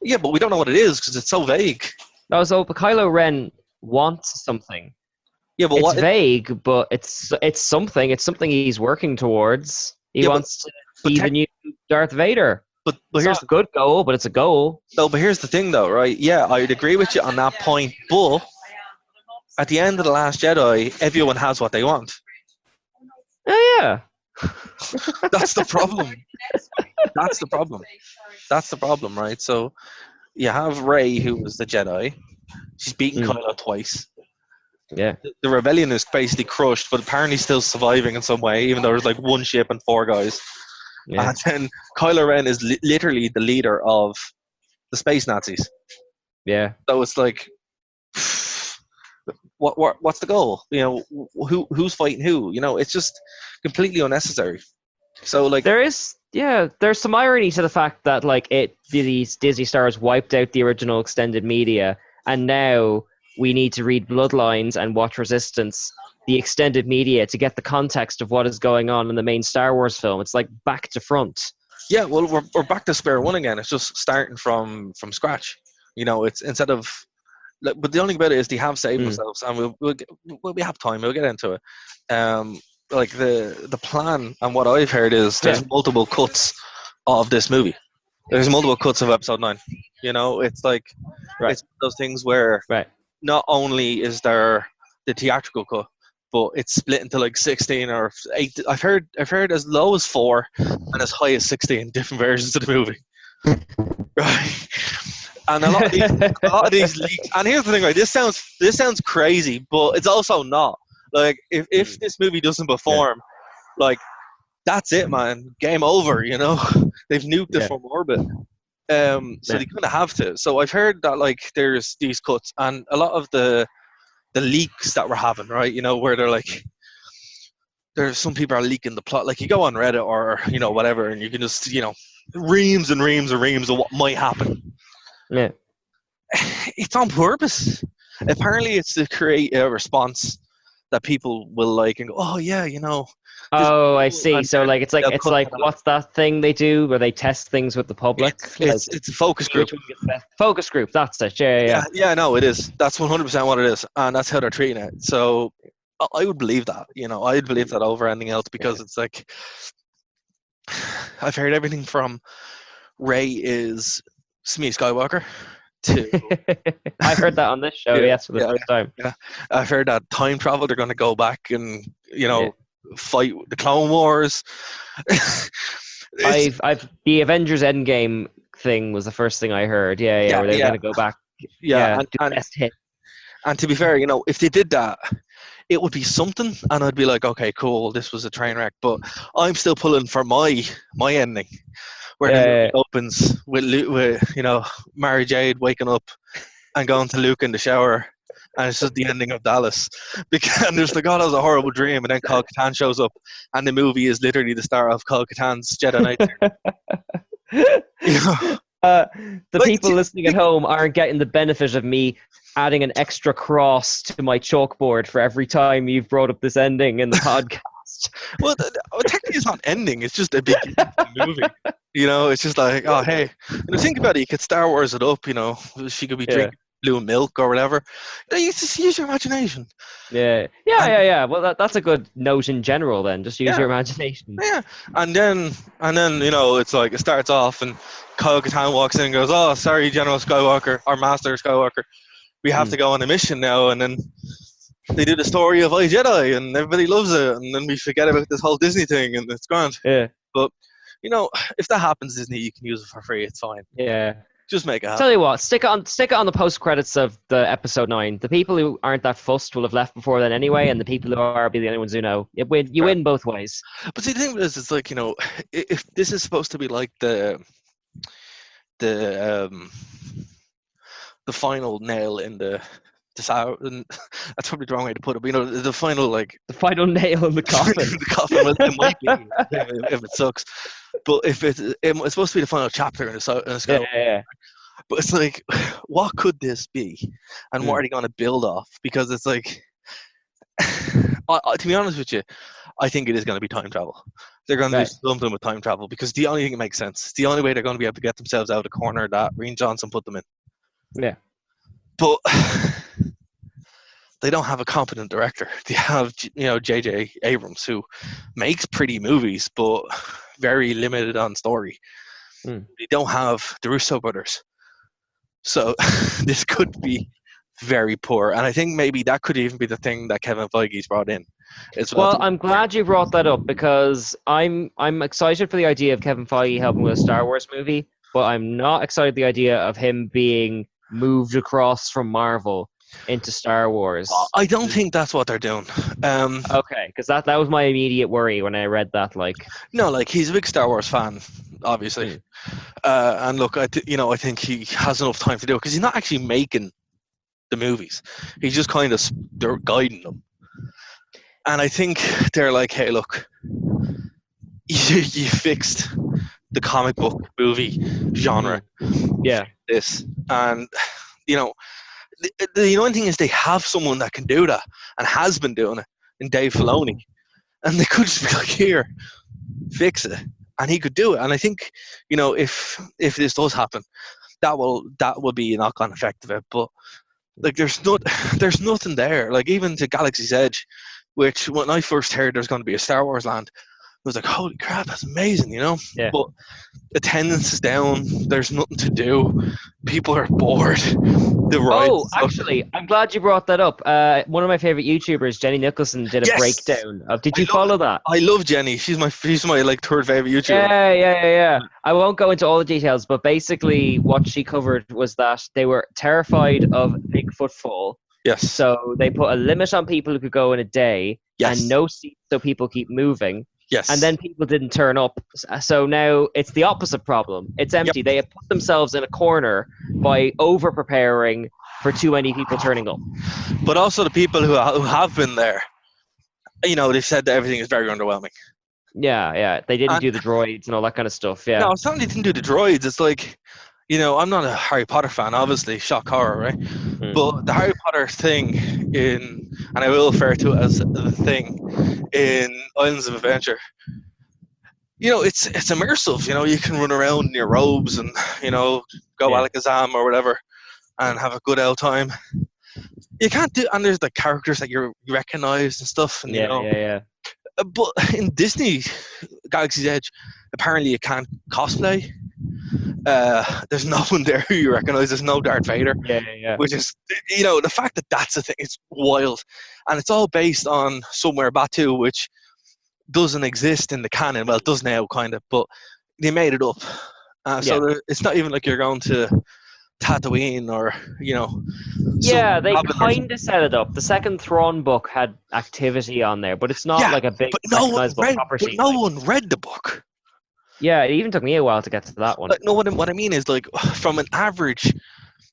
[SPEAKER 9] Yeah, but we don't know what it is because it's so vague.
[SPEAKER 8] No, so but Kylo Ren wants something.
[SPEAKER 9] Yeah, but
[SPEAKER 8] it's vague, but it's something. It's something he's working towards. He wants to be the new Darth Vader. But here's not a good goal, but it's a goal.
[SPEAKER 9] No, but here's the thing, though, right? Yeah, I'd agree with you on that point. But at the end of The Last Jedi, everyone has what they want.
[SPEAKER 8] Oh, yeah.
[SPEAKER 9] That's the problem. That's the problem. That's the problem, right? So you have Rey, who was the Jedi. She's beaten Kylo twice.
[SPEAKER 8] Yeah.
[SPEAKER 9] The rebellion is basically crushed, but apparently still surviving in some way, even though there's like one ship and 4 guys.
[SPEAKER 8] Yeah.
[SPEAKER 9] And then Kylo Ren is literally the leader of the space Nazis.
[SPEAKER 8] Yeah.
[SPEAKER 9] So it's like, what's the goal? You know, who's fighting who? You know, it's just completely unnecessary. So like,
[SPEAKER 8] there's some irony to the fact that like these Disney stars wiped out the original extended media, and now we need to read Bloodlines and watch Resistance, the extended media, to get the context of what is going on in the main Star Wars film. It's like back to front.
[SPEAKER 9] Yeah, well, we're back to square one again. It's just starting from scratch. You know, it's instead of, like, but the only thing about it is they have saved themselves, and we have time. We'll get into it. Like the plan and what I've heard is there's multiple cuts of this movie. There's multiple cuts of Episode 9. You know, it's like it's those things where not only is there the theatrical cut, but it's split into like 16 or 8. I've heard as low as 4 and as high as 16 different versions of the movie. Right. And a lot of these leaks. And here's the thing, right? This sounds crazy, but it's also not. Like if this movie doesn't perform, like that's it, man. Game over. You know, they've nuked it from orbit. So they kind of have to. So I've heard that like there's these cuts, and a lot of the leaks that we're having, right? You know, where they're like, there's some people are leaking the plot. Like you go on Reddit or you know whatever, and you can just reams and reams and reams of what might happen.
[SPEAKER 8] Yeah,
[SPEAKER 9] it's on purpose. Apparently, it's to create a response that people will like and go, oh yeah, you know.
[SPEAKER 8] Oh, I see. So like it's like what's that thing they do where they test things with the public?
[SPEAKER 9] It's a focus group.
[SPEAKER 8] Focus group. That's it. Yeah.
[SPEAKER 9] Yeah. No, it is. That's 100% what it is, and that's how they're treating it. So I would believe that. You know, I'd believe that over anything else because it's like I've heard everything from Rey is Shmi Skywalker to
[SPEAKER 8] I heard that on this show. Yes, for the first time.
[SPEAKER 9] Yeah, I've heard that time travel. They're going to go back and fight the Clone Wars.
[SPEAKER 8] I've the Avengers Endgame thing was the first thing I heard. Where they're going to go back.
[SPEAKER 9] And to be fair, you know, if they did that, it would be something, and I'd be like, okay, cool, this was a train wreck. But I'm still pulling for my ending, where it opens with Mary Jade waking up and going to Luke in the shower. And it's just the ending of Dallas. And there's like, oh, that was a horrible dream. And then Kyle Katarn shows up. And the movie is literally the start of Kyle Katarn's Jedi Knight.
[SPEAKER 8] The people listening at home aren't getting the benefit of me adding an extra cross to my chalkboard for every time you've brought up this ending in the podcast.
[SPEAKER 9] Well, technically it's not ending. It's just a big movie. You know, it's just like, oh, hey. Think about it. You could Star Wars it up, you know. She could be drinking blue milk or whatever. You just use your imagination.
[SPEAKER 8] Yeah. Well, that's a good note in general. Then just use your imagination.
[SPEAKER 9] Yeah, and then you know it's like it starts off and Kyle Katarn walks in and goes, "Oh, sorry, General Skywalker, or Master Skywalker, we have to go on a mission now." And then they do the story of Jedi, and everybody loves it, and then we forget about this whole Disney thing, and it's grand.
[SPEAKER 8] Yeah.
[SPEAKER 9] But you know, if that happens, Disney, you can use it for free. It's fine.
[SPEAKER 8] Yeah.
[SPEAKER 9] Just make it happen.
[SPEAKER 8] Tell you what, stick it on the post credits of the episode 9. The people who aren't that fussed will have left before then anyway, and the people who are will be the only ones who know. You win both ways.
[SPEAKER 9] But see, the thing is, it's like, you know, if this is supposed to be like the final nail in the sour, and that's probably the wrong way to put it. But you know, the final
[SPEAKER 8] nail in the coffin.
[SPEAKER 9] The coffin. Well, it might be if it sucks. But if it's supposed to be the final chapter in the Skywalker.
[SPEAKER 8] Yeah.
[SPEAKER 9] But it's like, what could this be, and what are they going to build off? Because it's like, to be honest with you, I think it is going to be time travel. They're going to do something with time travel because the only thing that makes sense. It's the only way they're going to be able to get themselves out of the corner that Rian Johnson put them in.
[SPEAKER 8] Yeah.
[SPEAKER 9] But they don't have a competent director. They have, you know, J.J. Abrams, who makes pretty movies, but very limited on story. They don't have the Russo brothers. So this could be very poor. And I think maybe that could even be the thing that Kevin Feige's brought in.
[SPEAKER 8] Well, I'm glad you brought that up because I'm excited for the idea of Kevin Feige helping with a Star Wars movie, but I'm not excited the idea of him being moved across from Marvel into Star Wars.
[SPEAKER 9] I don't think that's what they're doing.
[SPEAKER 8] Okay, because that was my immediate worry when I read that. Like,
[SPEAKER 9] no, like he's a big Star Wars fan, obviously, and look, I think he has enough time to do it because he's not actually making the movies. He's just kind of they're guiding them, and I think they're like, hey, look, you fixed the comic book movie genre.
[SPEAKER 8] Yeah,
[SPEAKER 9] this, and the only thing is they have someone that can do that and has been doing it in Dave Filoni, and they could just be like, here, fix it, and he could do it. And I think if this does happen, that will be a knock-on effect of it. But like there's nothing there. Like even to Galaxy's Edge, which when I first heard there's going to be a Star Wars land, I was like, holy crap, that's amazing,
[SPEAKER 8] Yeah.
[SPEAKER 9] But attendance is down. There's nothing to do. People are bored.
[SPEAKER 8] Actually, I'm glad you brought that up. One of my favorite YouTubers, Jenny Nicholson, did a breakdown of. Did you follow that?
[SPEAKER 9] I love Jenny. She's my like third favorite YouTuber.
[SPEAKER 8] Yeah. I won't go into all the details, but basically what she covered was that they were terrified of big footfall.
[SPEAKER 9] Yes.
[SPEAKER 8] So they put a limit on people who could go in a day, and no seats, so people keep moving.
[SPEAKER 9] Yes.
[SPEAKER 8] And then people didn't turn up. So now it's the opposite problem. It's empty. Yep. They have put themselves in a corner by over-preparing for too many people turning up.
[SPEAKER 9] But also the people who have been there, they've said that everything is very underwhelming.
[SPEAKER 8] Yeah. They didn't do the droids and all that kind of stuff, yeah.
[SPEAKER 9] No, it's not that they didn't do the droids. It's like, I'm not a Harry Potter fan, obviously, shock horror, right? But the Harry Potter thing and I will refer to it as the thing in Islands of Adventure, it's immersive. You can run around in your robes and, go Alakazam or whatever and have a good old time. You can't do, and there's the characters that you recognize and stuff. And,
[SPEAKER 8] yeah.
[SPEAKER 9] But in Disney Galaxy's Edge, apparently you can't cosplay. There's no one there who you recognize. There's no Darth Vader.
[SPEAKER 8] Yeah.
[SPEAKER 9] Which is, the fact that that's a thing, it's wild. And it's all based on somewhere Batu, which doesn't exist in the canon. Well, it does now, kind of, but they made it up. So it's not even like you're going to Tatooine or,
[SPEAKER 8] Yeah, they kind of set it up. The second Thrawn book had activity on there, but it's not like a big recognizable property.
[SPEAKER 9] But no one read the book.
[SPEAKER 8] Yeah, it even took me a while to get to that one.
[SPEAKER 9] No, what I mean is, like, from an average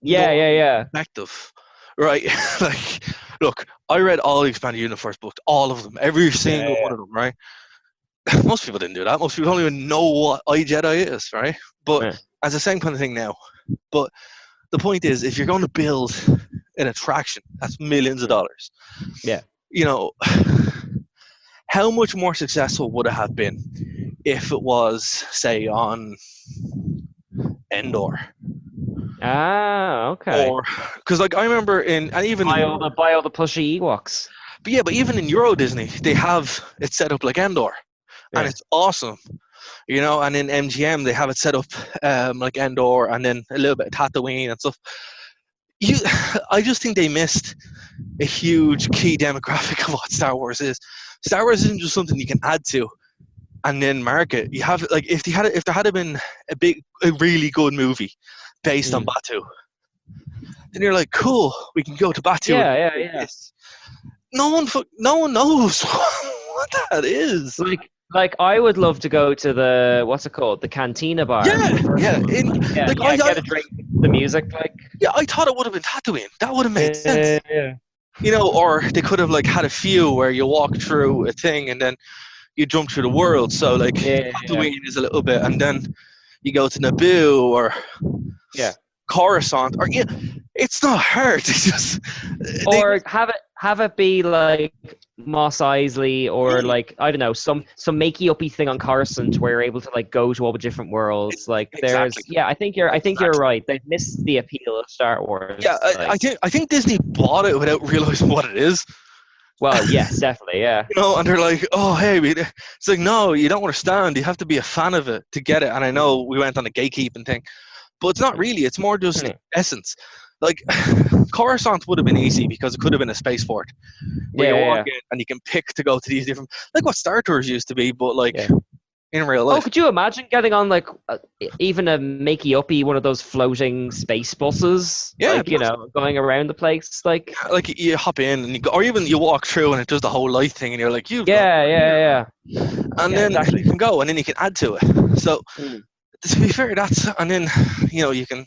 [SPEAKER 9] perspective, right? Like, look, I read all the Expanded Universe books, all of them, every single one of them, right? Most people didn't do that. Most people don't even know what iJedi is, right? But as the same kind of thing now. But the point is, if you're going to build an attraction, that's millions of dollars.
[SPEAKER 8] Yeah.
[SPEAKER 9] How much more successful would it have been if it was, say, on Endor?
[SPEAKER 8] Ah, okay.
[SPEAKER 9] Or because, like, I remember
[SPEAKER 8] buy all the plushy Ewoks.
[SPEAKER 9] But even in Euro Disney, they have it set up like Endor, and it's awesome. And in MGM they have it set up like Endor, and then a little bit of Tatooine and stuff. I just think they missed a huge key demographic of what Star Wars is. Star Wars isn't just something you can add to and then market. You have, like, if there had been a really good movie based on Batu, then you're like, cool, we can go to Batu.
[SPEAKER 8] Yeah.
[SPEAKER 9] No one knows what that is.
[SPEAKER 8] Like I would love to go to the what's it called, the Cantina bar.
[SPEAKER 9] Yeah.
[SPEAKER 8] Get a drink, the music, like.
[SPEAKER 9] Yeah, I thought it would have been Tatooine. That would have made sense.
[SPEAKER 8] Yeah.
[SPEAKER 9] Or they could have had a few where you walk through a thing and then you jump through the world. So Tatooine is a little bit, and then you go to Naboo or Coruscant, or it's not hard. It's just have it be like Mos Eisley or I don't know, some makey uppy thing on Coruscant where you're able to go to all the different worlds. I think you're right. They've missed the appeal of Star Wars. Yeah, I think Disney bought it without realizing what it is.
[SPEAKER 8] Well, yes, definitely, yeah.
[SPEAKER 9] And they're like, oh, hey, it's like, no, you don't understand. You have to be a fan of it to get it. And I know we went on a gatekeeping thing, but it's not really. It's more just essence. like Coruscant would have been easy because it could have been a spaceport where you walk in and you can pick to go to these different, like what Star Tours used to be, but like in real life.
[SPEAKER 8] Oh, could you imagine getting on like even a makey-uppy one of those floating space buses?
[SPEAKER 9] Yeah,
[SPEAKER 8] like, going around the place, like
[SPEAKER 9] you hop in and you go, or even you walk through and it does the whole light thing, and you're like, and then
[SPEAKER 8] exactly.
[SPEAKER 9] you can go and then you can add to it. So to be fair, and then you can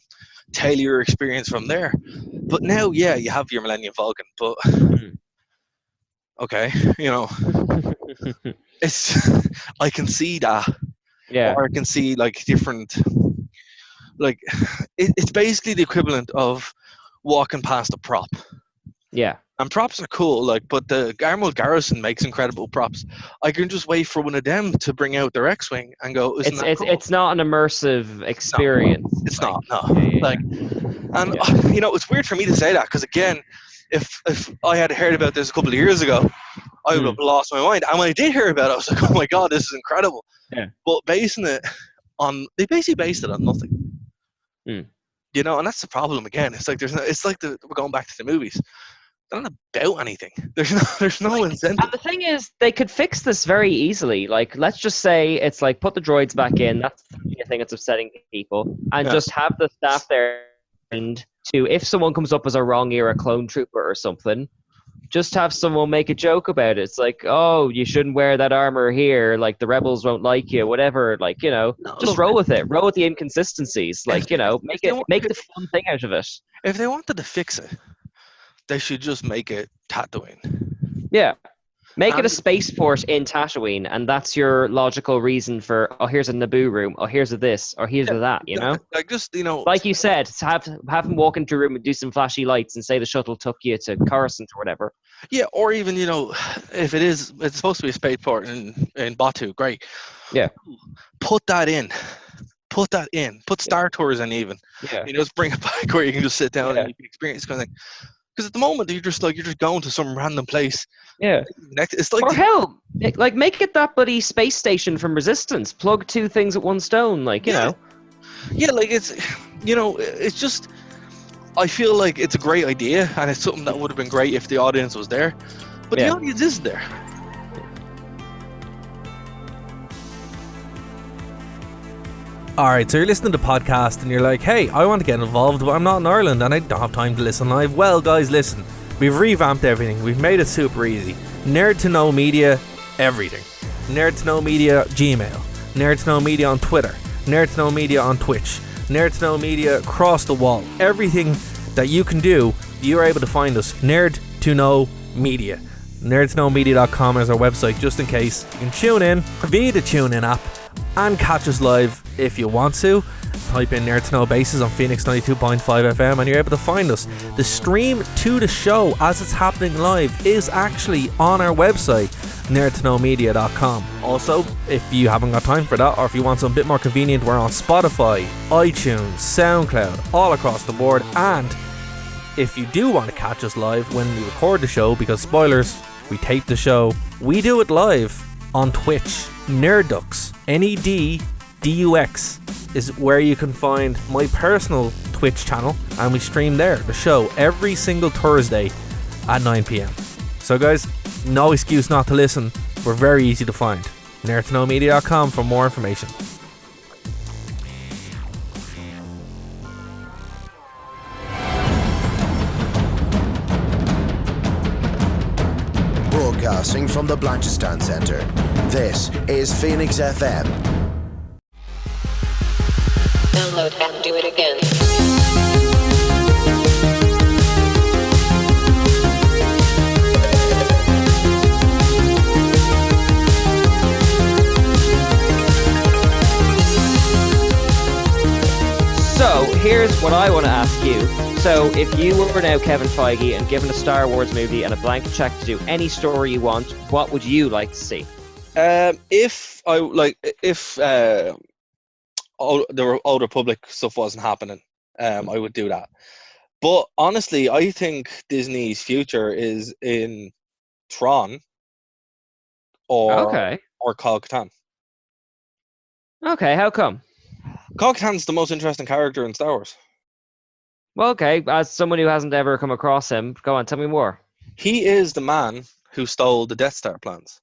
[SPEAKER 9] tailor your experience from there. But now, you have your Millennium Falcon, but okay, it's I can see that, or I can see like different, like it's basically the equivalent of walking past a prop. And props are cool, but the Armored Garrison makes incredible props. I can just wait for one of them to bring out their X-wing and go, cool?
[SPEAKER 8] It's not an immersive experience.
[SPEAKER 9] No, it's not. It's weird for me to say that because again, if I had heard about this a couple of years ago, I would have lost my mind. And when I did hear about it, I was like, oh my god, this is incredible.
[SPEAKER 8] Yeah.
[SPEAKER 9] But they basically based it on nothing. And that's the problem again. It's like we're going back to the movies. They're not about anything. There's no incentive.
[SPEAKER 8] And the thing is, they could fix this very easily. Like, let's just say it's like put the droids back in. That's the thing that's upsetting people, and just have the staff there and to if someone comes up as a wrong era clone trooper or something, just have someone make a joke about it. It's like, oh, you shouldn't wear that armor here. Like the rebels won't like you, whatever. Like just roll with it. Roll with the inconsistencies. Like make the fun thing out of it.
[SPEAKER 9] If they wanted to fix it, they should just make it Tatooine.
[SPEAKER 8] Yeah. Make it a spaceport in Tatooine, and that's your logical reason for, here's a Naboo room, here's a this, or here's a that,
[SPEAKER 9] Like just,
[SPEAKER 8] Like you said, to have them walk into a room and do some flashy lights and say the shuttle took you to Coruscant or whatever.
[SPEAKER 9] Yeah, or even, if it's supposed to be a spaceport in Batu, great.
[SPEAKER 8] Yeah.
[SPEAKER 9] Put that in. Put Star Tours in even.
[SPEAKER 8] Yeah.
[SPEAKER 9] Just bring it back where you can just sit down and you can experience kind of thing. Because at the moment you're just going to some random place.
[SPEAKER 8] Yeah.
[SPEAKER 9] It's like,
[SPEAKER 8] or hell, make it that bloody space station from Resistance. Plug two things at one stone,
[SPEAKER 9] Yeah, like it's it's just, I feel like it's a great idea and it's something that would have been great if the audience was there. But the audience is there.
[SPEAKER 10] Alright, so you're listening to the podcast and you're like, hey, I want to get involved, but I'm not in Ireland and I don't have time to listen live. Well, guys, listen. We've revamped everything. We've made it super easy. Nerd to Know Media, everything. Nerd to Know Media, Gmail. Nerd to Know Media on Twitter. Nerd to Know Media on Twitch. Nerd to Know Media across the wall. Everything that you can do, you're able to find us. Nerd to Know Media. nerdtoknowmedia.com is our website, just in case. You can tune in via the TuneIn app and catch us live if you want to. Type in Nerd to Know Bases on Phoenix 92.5 FM and you're able to find us. The stream to the show as it's happening live is actually on our website, nerdtoknowmedia.com. Also, if you haven't got time for that, or if you want something a bit more convenient, we're on Spotify, iTunes, SoundCloud, all across the board. And if you do want to catch us live when we record the show, because spoilers, we tape the show, we do it live on Twitch. Nerdux, NEDDUX is where you can find my personal Twitch channel, and we stream there, the show, every single Thursday at 9 PM. So guys, no excuse not to listen. We're very easy to find. nerdtoknowmedia.com for more information.
[SPEAKER 1] Broadcasting from the Blanchistan Centre, this is Phoenix FM.
[SPEAKER 11] Download and do it again.
[SPEAKER 8] So, here's what I want to ask you. So, if you were now Kevin Feige and given a Star Wars movie and a blank check to do any story you want, what would you like to see?
[SPEAKER 9] If the Old Republic stuff wasn't happening, I would do that. But honestly, I think Disney's future is in Tron or Kal-Katarn.
[SPEAKER 8] Okay, how come?
[SPEAKER 9] Kal-Katarn's the most interesting character in Star Wars.
[SPEAKER 8] Well, okay. As someone who hasn't ever come across him, go on, tell me more.
[SPEAKER 9] He is the man who stole the Death Star plans.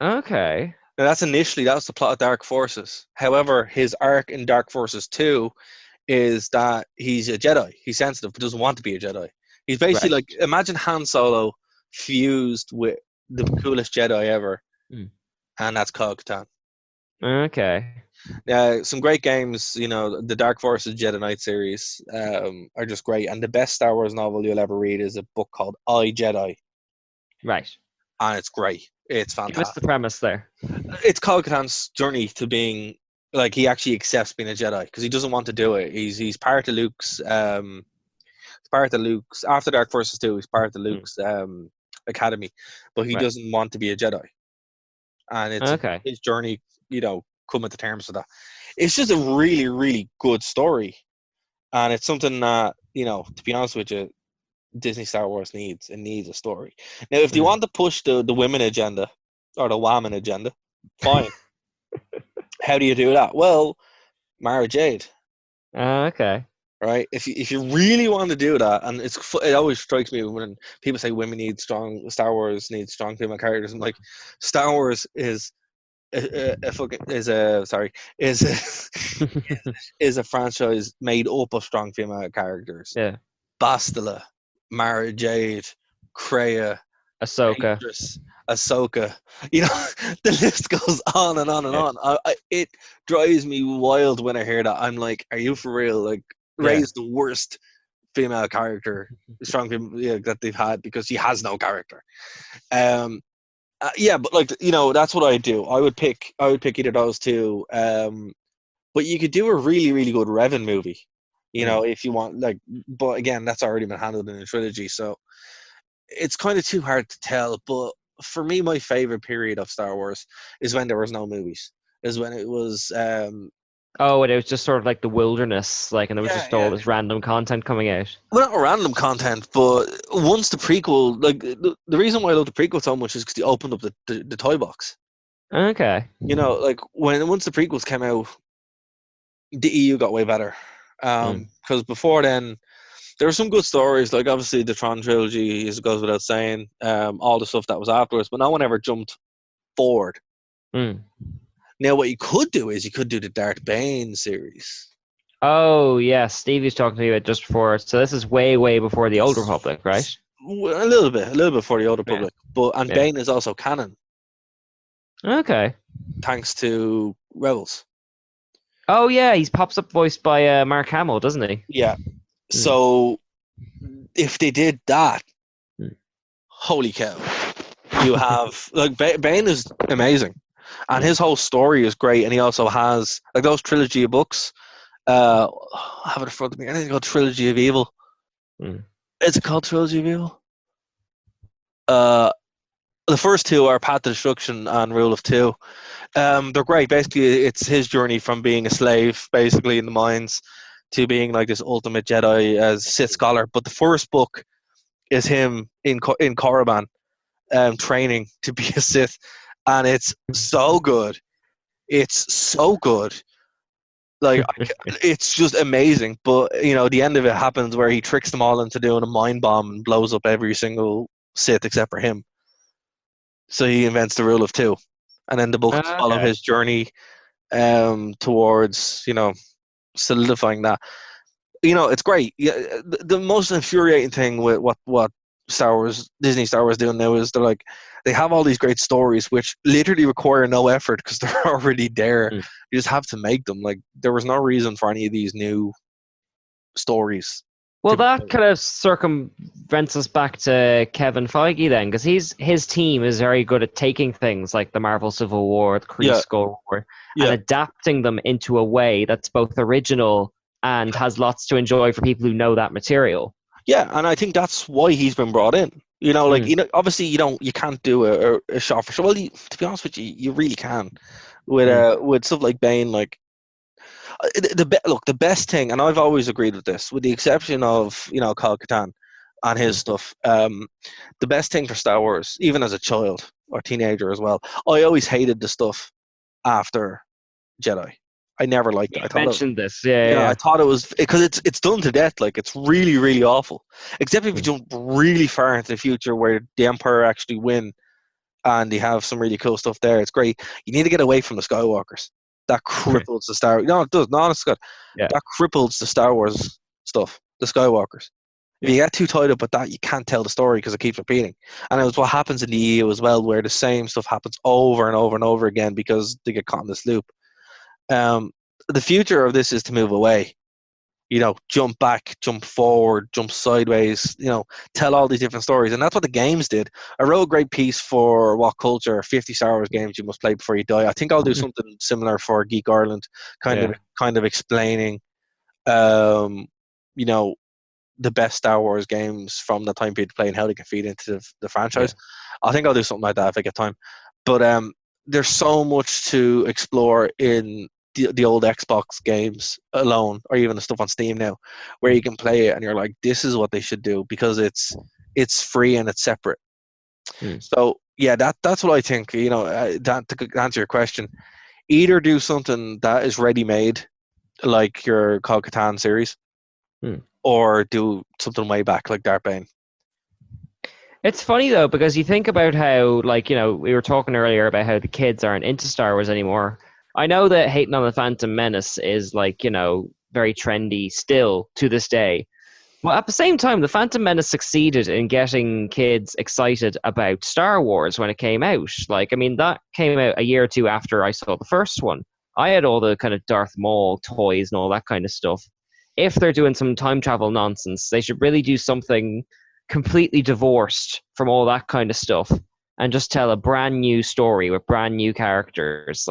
[SPEAKER 8] Okay.
[SPEAKER 9] Now, that was the plot of Dark Forces. However, his arc in Dark Forces 2 is that he's a Jedi. He's sensitive, but doesn't want to be a Jedi. He's basically like, imagine Han Solo fused with the coolest Jedi ever, and that's Kyle-Katarn.
[SPEAKER 8] Okay.
[SPEAKER 9] Some great games, the Dark Forces Jedi Knight series are just great. And the best Star Wars novel you'll ever read is a book called I, Jedi.
[SPEAKER 8] Right.
[SPEAKER 9] And it's great. It's fantastic.
[SPEAKER 8] What's the premise there?
[SPEAKER 9] It's Kyle-Katarn's journey to being, like, he actually accepts being a Jedi because he doesn't want to do it. He's part of Luke's, after Dark Forces 2, he's part of Luke's academy, but he doesn't want to be a Jedi. And it's his journey, coming to terms with that. It's just a really, really good story. And it's something that, to be honest with you, Disney Star Wars needs. It needs a story. Now, if they want to push the women agenda or the woman agenda, fine. How do you do that? Well, Mara Jade.
[SPEAKER 8] Okay.
[SPEAKER 9] Right? If you really want to do that, and it always strikes me when people say Star Wars needs strong female characters. I'm like, Star Wars is is a franchise made up of strong female characters.
[SPEAKER 8] Yeah.
[SPEAKER 9] Bastila, Mara Jade, Kreia,
[SPEAKER 8] Ahsoka.
[SPEAKER 9] Ahsoka. The list goes on and on and on. It drives me wild when I hear that. I'm like, are you for real? Like, Rey's the worst female character, strong female that they've had because she has no character. But like, that's what I do. I would pick either of those two. But you could do a really, really good Revan movie, if you want. Like, but again, that's already been handled in a trilogy, so it's kind of too hard to tell. But for me, my favorite period of Star Wars is when there was no movies. Is when it was. And
[SPEAKER 8] it was just sort of like the wilderness, like, and there was just all this random content coming out.
[SPEAKER 9] Well, not random content, but once the prequel, like, the reason why I love the prequel so much is because they opened up the toy box.
[SPEAKER 8] Okay.
[SPEAKER 9] Like, once the prequels came out, the EU got way better. Because before then, there were some good stories, like obviously the Tron trilogy, as it goes without saying, all the stuff that was afterwards, but no one ever jumped forward. Now, what you could do is you could do the Darth Bane series.
[SPEAKER 8] Oh, yeah. Stevie's talking to you about just before. So this is way, way before the Old Republic, right?
[SPEAKER 9] A little bit before the Old Republic. But Bane is also canon.
[SPEAKER 8] Okay.
[SPEAKER 9] Thanks to Rebels.
[SPEAKER 8] Oh, yeah. He pops up voiced by Mark Hamill, doesn't he?
[SPEAKER 9] Yeah. So if they did that, holy cow. You have, like, Bane is amazing. And his whole story is great, and he also has, like, those trilogy of books. I have it in front of me. I think it's called Trilogy of Evil. Is it called Trilogy of Evil? The first two are Path to Destruction and Rule of Two. They're great. Basically, it's his journey from being a slave, basically, in the mines, to being like this ultimate Jedi as Sith scholar. But the first book is him in Korriban, training to be a Sith. And it's so good. It's so good. Like, it's just amazing. But, the end of it happens where he tricks them all into doing a mind bomb and blows up every single Sith except for him. So he invents the Rule of Two. And then the books follow his journey towards, solidifying that. It's great. Yeah, the most infuriating thing with what Disney Star Wars doing now is they have all these great stories which literally require no effort because they're already there. You just have to make them. Like, there was no reason for any of these new stories.
[SPEAKER 8] Well, that kind of circumvents us back to Kevin Feige then, because his team is very good at taking things like the Marvel Civil War, the Kree Skull War, and adapting them into a way that's both original and has lots to enjoy for people who know that material.
[SPEAKER 9] Yeah, and I think that's why he's been brought in. Obviously you can't do a shot for show. Well, to be honest with you, you really can with stuff like Bane. Like, the best thing, and I've always agreed with this, with the exception of Kyle-Katarn and his stuff. The best thing for Star Wars, even as a child or teenager as well, I always hated the stuff after Jedi. I never liked it. I
[SPEAKER 8] You
[SPEAKER 9] thought
[SPEAKER 8] mentioned this, yeah.
[SPEAKER 9] I thought it was because it's done to death. Like it's really, really awful. Except if you jump really far into the future where the Empire actually win, and they have some really cool stuff there. It's great. You need to get away from the Skywalkers. That cripples the Star. No, it does. No, honest to God, that cripples the Star Wars stuff. The Skywalkers. If you get too tied up with that, you can't tell the story because it keeps repeating. And it was what happens in the EU as well, where the same stuff happens over and over and over again because they get caught in this loop. The future of this is to move away. Jump back, jump forward, jump sideways, tell all these different stories. And that's what the games did. I wrote a great piece for What Culture, 50 Star Wars games you must play before you die. I think I'll do something similar for Geek Ireland, kind of explaining, the best Star Wars games from the time period to play and how they can feed into the franchise. I think I'll do something like that if I get time. But there's so much to explore in the old Xbox games alone, or even the stuff on Steam now, where you can play it and you're like, this is what they should do because it's free and it's separate. So yeah, that's what I think. That to answer your question, either do something that is ready-made, like your Call Catan series, or do something way back like Darth Bane.
[SPEAKER 8] It's funny though because you think about how, we were talking earlier about how the kids aren't into Star Wars anymore. I know that hating on the Phantom Menace is very trendy still to this day. Well, at the same time, the Phantom Menace succeeded in getting kids excited about Star Wars when it came out. That came out a year or two after I saw the first one. I had all the kind of Darth Maul toys and all that kind of stuff. If they're doing some time travel nonsense, they should really do something completely divorced from all that kind of stuff and just tell a brand new story with brand new characters.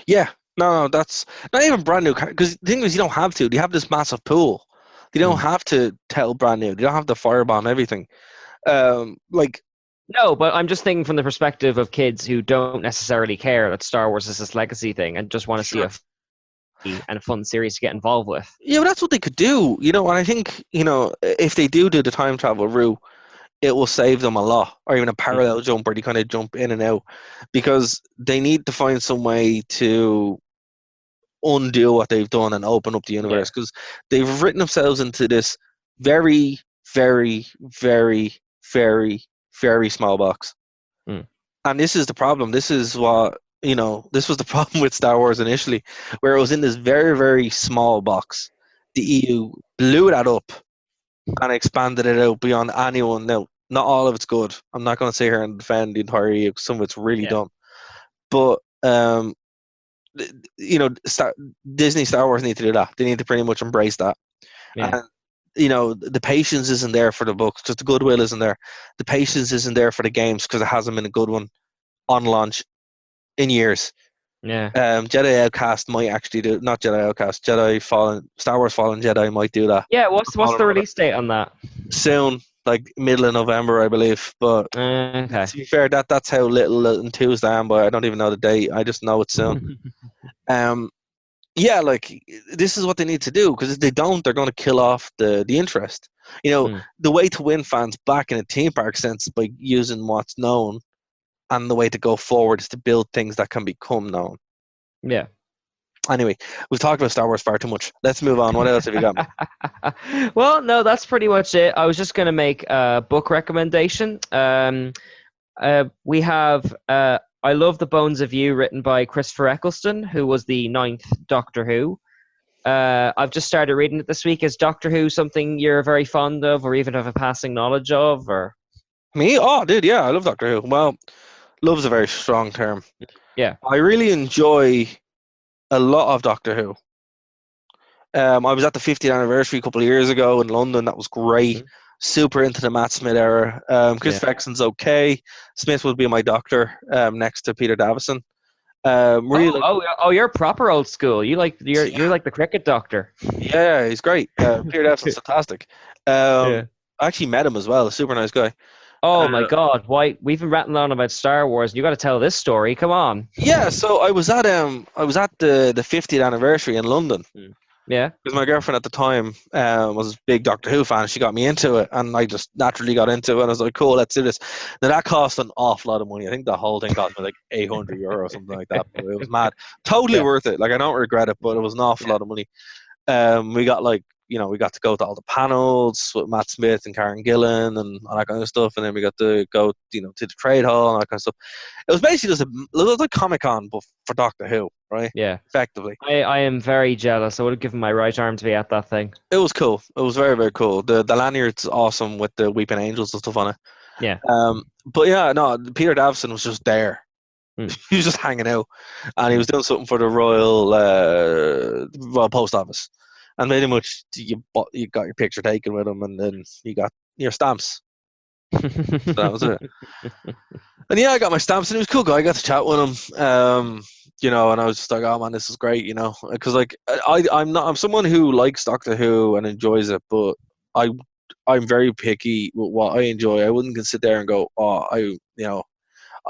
[SPEAKER 9] Yeah, no, that's not even brand new. Because the thing is, you don't have to. They have this massive pool. They don't have to tell brand new. They don't have to firebomb everything. No,
[SPEAKER 8] but I'm just thinking from the perspective of kids who don't necessarily care that Star Wars is this legacy thing and just want to see a fun series to get involved with.
[SPEAKER 9] Yeah, but that's what they could do. And I think, if they do the time travel route, it will save them a lot, or even a parallel jump where they kind of jump in and out, because they need to find some way to undo what they've done and open up the universe, because they've written themselves into this very, very, very, very, very small box. And this is the problem. This is what, this was the problem with Star Wars initially, where it was in this very, very small box. The EU blew that up and expanded it out beyond anyone. Now, not all of it's good. I'm not going to sit here and defend the entire EU. Some of it's really dumb. But, Disney Star Wars need to do that. They need to pretty much embrace that. And, the patience isn't there for the books because the goodwill isn't there. The patience isn't there for the games because it hasn't been a good one on launch in years. Jedi Outcast might actually do, not Jedi Outcast, Star Wars Fallen Jedi might do that.
[SPEAKER 8] Yeah, what's the release date on that?
[SPEAKER 9] Soon, like middle of November, I believe. But to be fair, that's how little enthused I am, but I don't even know the date. I just know it's soon. This is what they need to do, because if they don't, they're going to kill off the interest. The way to win fans back in a theme park sense is by using what's known. And the way to go forward is to build things that can become known.
[SPEAKER 8] Yeah.
[SPEAKER 9] Anyway, we've talked about Star Wars far too much. Let's move on. What else have you got me?
[SPEAKER 8] Well, no, that's pretty much it. I was just going to make a book recommendation. We have I Love the Bones of You, written by Christopher Eccleston, who was the 9th Doctor Who. I've just started reading it this week. Is Doctor Who something you're very fond of or even have a passing knowledge of? Or
[SPEAKER 9] Me? Oh, dude, yeah, I love Doctor Who. Well, love's a very strong term.
[SPEAKER 8] Yeah.
[SPEAKER 9] I really enjoy a lot of Doctor Who. I was at the 50th anniversary a couple of years ago in London. That was great. Super into the Matt Smith era. Chris Fexon's okay. Smith would be my doctor next to Peter Davison.
[SPEAKER 8] You're proper old school. You're like the cricket doctor.
[SPEAKER 9] Yeah, he's great. Peter Davison's fantastic. I actually met him as well. A super nice guy.
[SPEAKER 8] Oh my God! Why we've been rattling on about Star Wars? You got to tell this story. Come on.
[SPEAKER 9] Yeah, so I was at the 50th anniversary in London,
[SPEAKER 8] Yeah.
[SPEAKER 9] Because my girlfriend at the time was a big Doctor Who fan. She got me into it, and I just naturally got into it. And I was like, cool, let's do this. Now, that cost an awful lot of money. I think the whole thing cost me like €800 or something like that. But it was mad. Totally worth it. Like, I don't regret it, but it was an awful lot of money. We got we got to go to all the panels with Matt Smith and Karen Gillan and all that kind of stuff, and then we got to go, to the trade hall and all that kind of stuff. It was basically just it was like Comic-Con, but for Doctor Who, right?
[SPEAKER 8] Yeah.
[SPEAKER 9] Effectively.
[SPEAKER 8] I am very jealous. I would have given my right arm to be at that thing.
[SPEAKER 9] It was cool. It was very, very cool. The lanyard's awesome with the Weeping Angels and stuff on it.
[SPEAKER 8] Yeah.
[SPEAKER 9] But yeah, no, Peter Davison was just there. He was just hanging out, and he was doing something for the Royal Post Office. And pretty much you got your picture taken with him, and then you got your stamps. So that was it. And yeah, I got my stamps, and he was a cool guy. I got to chat with him, and I was just like, oh man, this is great, because like I'm someone who likes Doctor Who and enjoys it, but I'm very picky with what I enjoy. I wouldn't sit there and go, oh, I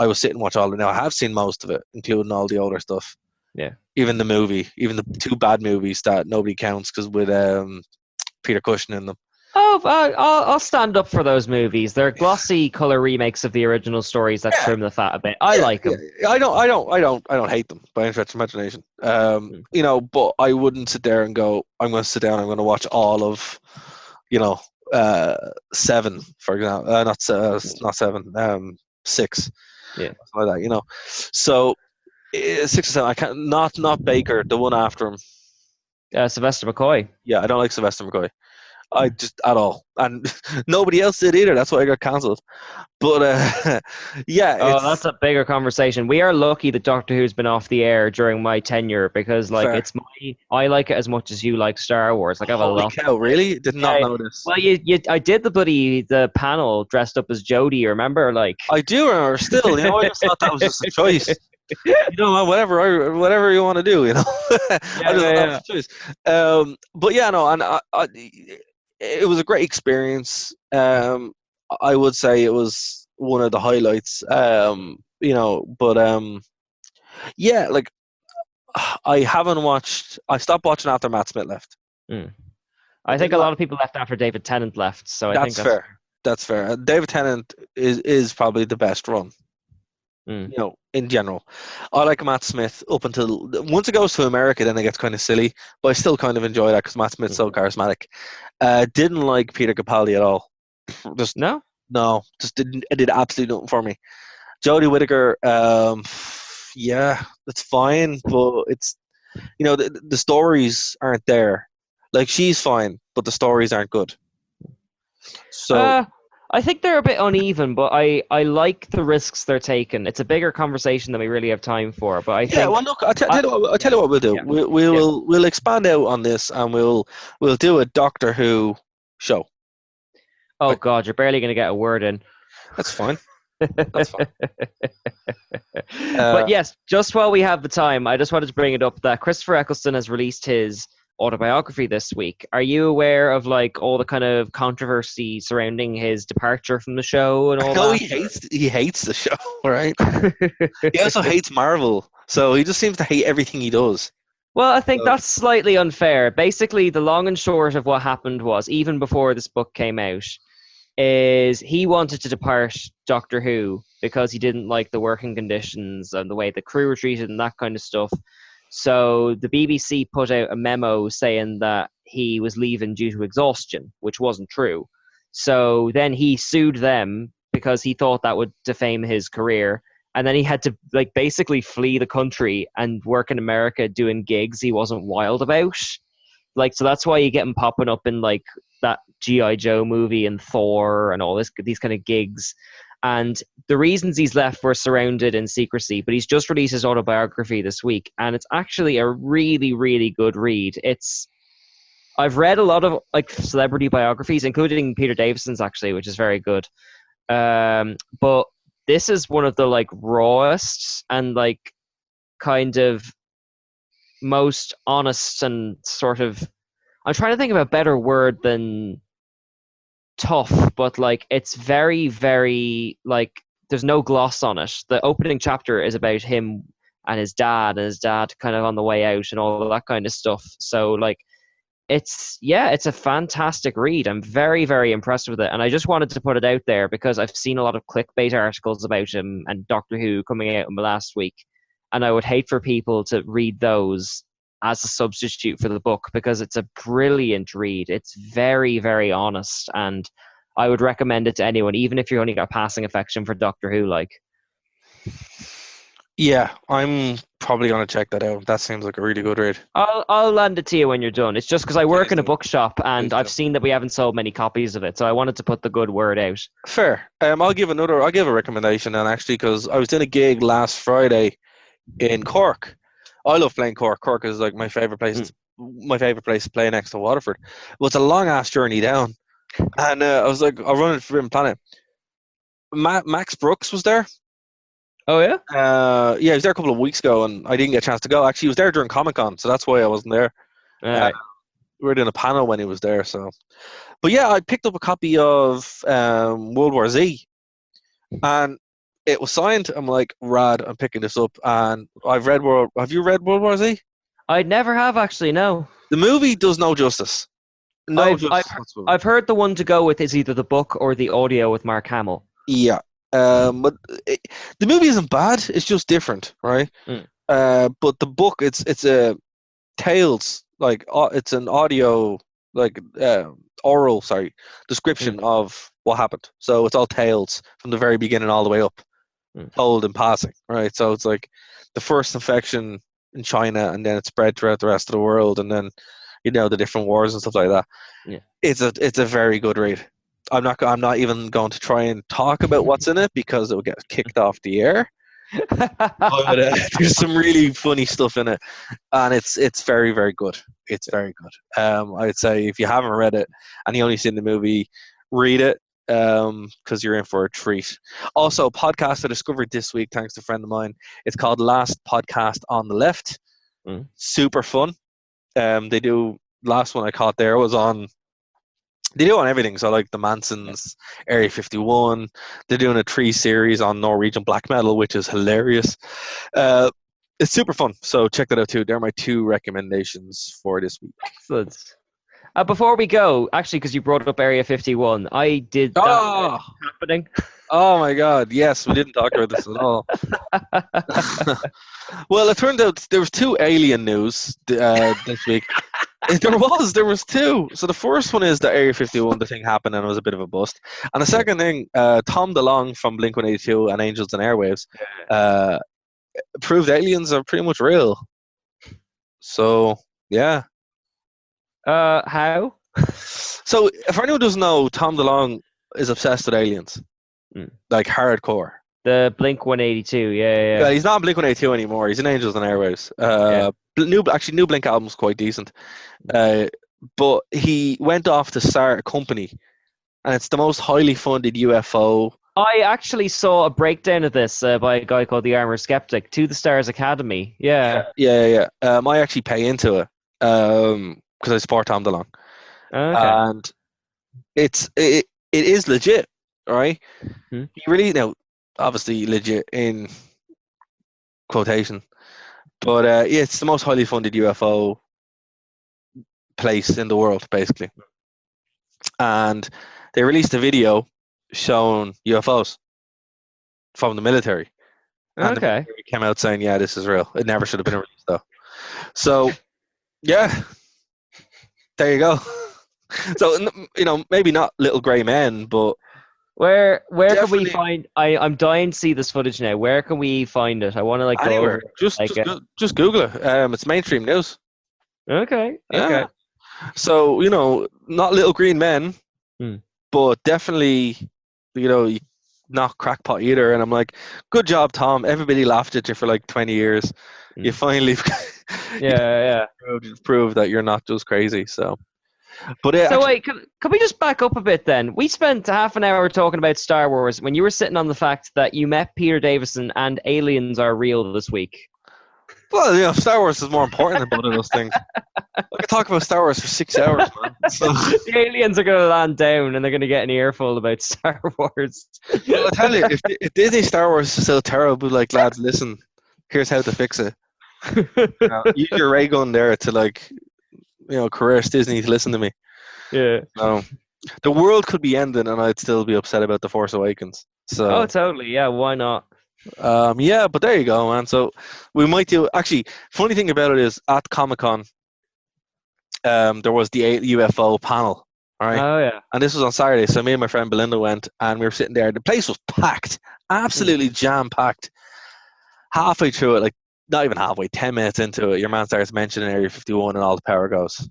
[SPEAKER 9] will sit and watch all of it. Now I have seen most of it, including all the older stuff.
[SPEAKER 8] Yeah.
[SPEAKER 9] Even the 2 bad movies that nobody counts because with Peter Cushing in them.
[SPEAKER 8] Oh, I'll stand up for those movies. They're glossy color remakes of the original stories that trim the fat a bit. I like them.
[SPEAKER 9] Yeah. I don't hate them by any stretch of imagination. But I wouldn't sit there and go, I'm going to sit down. I'm going to watch all of, 7, for example. Not 7. 6.
[SPEAKER 8] Yeah.
[SPEAKER 9] Like that. So. 6 or 7. I can't. Not Baker. The one after him.
[SPEAKER 8] Sylvester McCoy.
[SPEAKER 9] Yeah, I don't like Sylvester McCoy. I just at all, and nobody else did either. That's why I got cancelled. But yeah.
[SPEAKER 8] That's a bigger conversation. We are lucky that Doctor Who's been off the air during my tenure because, like,
[SPEAKER 9] Fair.
[SPEAKER 8] I like it as much as you like Star Wars. Like, I have a lot.
[SPEAKER 9] Cow, really? Did not know this.
[SPEAKER 8] Well, I did the panel dressed up as Jodie. Remember, like.
[SPEAKER 9] I do remember. Still, I just thought that was just a choice. Whatever you want to do, I just choice. But yeah, no, and it was a great experience. I would say it was one of the highlights. Yeah, like I haven't watched. I stopped watching after Matt Smith left.
[SPEAKER 8] I think a lot of people left after David Tennant left. So I think that's
[SPEAKER 9] fair. That's fair. David Tennant is probably the best run. In general, I like Matt Smith up until once it goes to America, then it gets kind of silly. But I still kind of enjoy that because Matt Smith's so charismatic. Didn't like Peter Capaldi at all. Just no, just didn't. It did absolutely nothing for me. Jodie Whittaker, yeah, that's fine, but it's the stories aren't there. Like she's fine, but the stories aren't good. So.
[SPEAKER 8] I think they're a bit uneven, but I like the risks they're taking. It's a bigger conversation than we really have time for. But I think,
[SPEAKER 9] yeah, well, look, I'll tell you what we'll do. Yeah. We'll expand out on this, and we'll do a Doctor Who show.
[SPEAKER 8] Oh God, you're barely going to get a word in.
[SPEAKER 9] That's fine. That's fine.
[SPEAKER 8] But yes, just while we have the time, I just wanted to bring it up that Christopher Eccleston has released his autobiography this week. Are you aware of like all the kind of controversy surrounding his departure from the show and all that?
[SPEAKER 9] No, he hates the show, right? He also hates Marvel, so he just seems to hate everything he does.
[SPEAKER 8] Well, I think that's slightly unfair. Basically, the long and short of what happened was, even before this book came out, is he wanted to depart Doctor Who because he didn't like the working conditions and the way the crew were treated and that kind of stuff. So the BBC put out a memo saying that he was leaving due to exhaustion, which wasn't true. So then he sued them because he thought that would defame his career. And then he had to like basically flee the country and work in America doing gigs he wasn't wild about. Like, so that's why you get him popping up in like that G.I. Joe movie and Thor and all these kind of gigs. And the reasons he's left were surrounded in secrecy, but he's just released his autobiography this week, and it's actually a really, really good read. I've read a lot of like celebrity biographies, including Peter Davison's actually, which is very good. But this is one of the like rawest and like kind of most honest and sort of, I'm trying to think of a better word than tough, but like it's very, very like there's no gloss on it. The opening chapter is about him and his dad kind of on the way out and all of that kind of stuff. So like it's a fantastic read. I'm very, very impressed with it, and I just wanted to put it out there because I've seen a lot of clickbait articles about him and Doctor Who coming out in the last week, and I would hate for people to read those as a substitute for the book because it's a brilliant read. It's very, very honest, and I would recommend it to anyone, even if you only got a passing affection for Doctor Who. Like,
[SPEAKER 9] Yeah, I'm probably gonna check that out. That seems like a really good read.
[SPEAKER 8] I'll lend it to you when you're done. It's just because I work in a
[SPEAKER 9] Please do.
[SPEAKER 8] bookshop and
[SPEAKER 9] Please
[SPEAKER 8] I've
[SPEAKER 9] do.
[SPEAKER 8] seen that we haven't sold many copies of it, so I wanted to put the good word out.
[SPEAKER 9] Fair. I'll give a recommendation then, actually, because I was doing a gig last Friday in Cork. I love playing Cork. Cork is like my favorite place. My favorite place to play next to Waterford. Well, it's a long ass journey down, and I was like, I'll run it for Planet. Max Brooks was there.
[SPEAKER 8] Oh yeah.
[SPEAKER 9] Yeah, he was there a couple of weeks ago, and I didn't get a chance to go. Actually, he was there during Comic-Con, so that's why I wasn't there.
[SPEAKER 8] Right.
[SPEAKER 9] We were doing a panel when he was there. So, but yeah, I picked up a copy of World War Z, and it was signed. I'm like, rad! I'm picking this up, and I've read World. Have you read World War Z?
[SPEAKER 8] I never have actually. No.
[SPEAKER 9] The movie does no justice.
[SPEAKER 8] I've heard the one to go with is either the book or the audio with Mark Hamill.
[SPEAKER 9] Yeah, but the movie isn't bad. It's just different, right? But the book, it's a tales, like it's an audio, like oral, description of what happened. So it's all tales from the very beginning all the way up, told in passing, right? So it's like the first infection in China, and then it spread throughout the rest of the world, and then the different wars and stuff like that.
[SPEAKER 8] Yeah,
[SPEAKER 9] it's a very good read. I'm not even going to try and talk about what's in it because it will get kicked off the air. But there's some really funny stuff in it, and it's very, very good. It's very good. I'd say if you haven't read it and you only seen the movie, read it because you're in for a treat. Also, a podcast I discovered this week thanks to a friend of mine. It's called Last Podcast on the Left. Super fun. They do last one I caught there was on. They do on everything, so like the Mansons, Area 51. They're doing a 3 series on Norwegian black metal, which is hilarious. It's super fun, so check that out too. They're my 2 recommendations for this week.
[SPEAKER 8] Excellent. Before we go, actually, because you brought up Area 51, I did that happening.
[SPEAKER 9] Oh my God! Yes, we didn't talk about this at all. Well, it turned out there was 2 alien news this week. There was 2. So the first one is that Area 51, the thing happened and it was a bit of a bust. And the second thing, Tom DeLonge from Blink-182 and Angels and Airwaves proved aliens are pretty much real. So yeah.
[SPEAKER 8] How?
[SPEAKER 9] So if anyone doesn't know, Tom DeLonge is obsessed with aliens, like hardcore.
[SPEAKER 8] The Blink-182, yeah.
[SPEAKER 9] He's not in Blink-182 anymore. He's in Angels and Airwaves. New Blink album's quite decent. But he went off to start a company, and it's the most highly funded UFO.
[SPEAKER 8] I actually saw a breakdown of this by a guy called the Armour Skeptic, To the Stars Academy. Yeah.
[SPEAKER 9] I actually pay into it because I support Tom DeLonge.
[SPEAKER 8] Okay.
[SPEAKER 9] And it is legit, right? He really, obviously legit in quotation, but it's the most highly funded UFO place in the world, basically. And they released a video showing UFOs from the military. And the military came out saying, yeah, this is real. It never should have been released, though. So, yeah, there you go. So, maybe not Little Grey Men, but
[SPEAKER 8] Where can we find? I'm dying to see this footage now. Where can we find it? I want to go over.
[SPEAKER 9] Just Google it. It's mainstream news.
[SPEAKER 8] Okay.
[SPEAKER 9] Yeah.
[SPEAKER 8] Okay.
[SPEAKER 9] So not Little Green Men, but definitely not crackpot either. And I'm like, good job, Tom. Everybody laughed at you for like 20 years. You finally, proved that you're not just crazy. So. But
[SPEAKER 8] wait, can we just back up a bit then? We spent half an hour talking about Star Wars when you were sitting on the fact that you met Peter Davison and aliens are real this week.
[SPEAKER 9] Well, Star Wars is more important than both of those things. I could talk about Star Wars for 6 hours, man. So.
[SPEAKER 8] The aliens are going to land down and they're going to get an earful about Star Wars.
[SPEAKER 9] Well, I'll tell you, if Disney Star Wars is so terrible, like, lads, listen, here's how to fix it. Use your ray gun there to, like, coerce Disney to listen to me.
[SPEAKER 8] Yeah.
[SPEAKER 9] No, the world could be ending, and I'd still be upset about The Force Awakens. So.
[SPEAKER 8] Oh, totally. Yeah. Why not?
[SPEAKER 9] Yeah, but there you go, man. So we might do. Actually, funny thing about it is at Comic-Con, there was the UFO panel. All right.
[SPEAKER 8] Oh yeah.
[SPEAKER 9] And this was on Saturday, so me and my friend Belinda went, and we were sitting there. The place was packed, absolutely jam-packed. Halfway through it, like not even halfway, 10 minutes into it, your man starts mentioning Area 51 and all the power goes.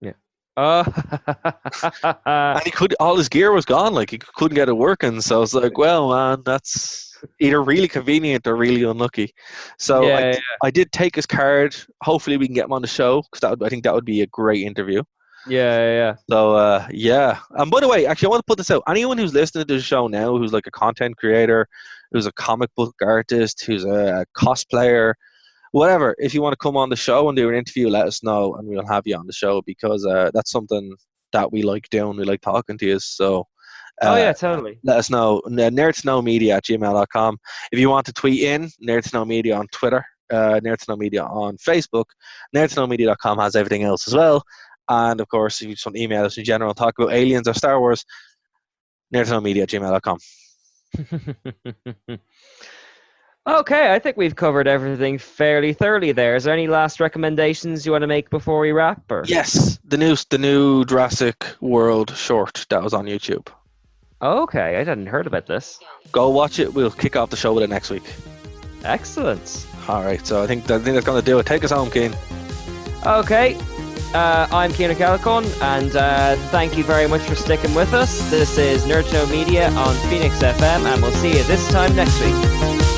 [SPEAKER 8] Yeah. Oh.
[SPEAKER 9] And all his gear was gone, like he couldn't get it working. So I was like, well, man, that's either really convenient or really unlucky. So I did take his card. Hopefully we can get him on the show, because I think that would be a great interview.
[SPEAKER 8] Yeah.
[SPEAKER 9] So, yeah. And by the way, actually, I want to put this out. Anyone who's listening to the show now, who's like a content creator, who's a comic book artist, who's a cosplayer, whatever, if you want to come on the show and do an interview, let us know, and we'll have you on the show, because that's something that we like doing. We like talking to you. So,
[SPEAKER 8] yeah, totally.
[SPEAKER 9] Let us know. nerdtoknowmedia@gmail.com. If you want to tweet in, nerdtoknowmedia on Twitter, nerdtoknowmedia on Facebook, nerdtoknowmedia.com has everything else as well. And of course, if you just want to email us in general and talk about aliens or Star Wars, nerdtoknowmedia@gmail.com.
[SPEAKER 8] Okay, I think we've covered everything fairly thoroughly there. Is there any last recommendations you want to make before we wrap? Or?
[SPEAKER 9] Yes, the new Jurassic World short that was on YouTube.
[SPEAKER 8] Okay, I hadn't heard about this.
[SPEAKER 9] Go watch it. We'll kick off the show with it next week.
[SPEAKER 8] Excellent.
[SPEAKER 9] All right, so I think that's going to do it. Take us home, Keane.
[SPEAKER 8] Okay, I'm Keenan Calicon, and thank you very much for sticking with us. This is Nerd to Know Media on Phoenix FM, and we'll see you this time next week.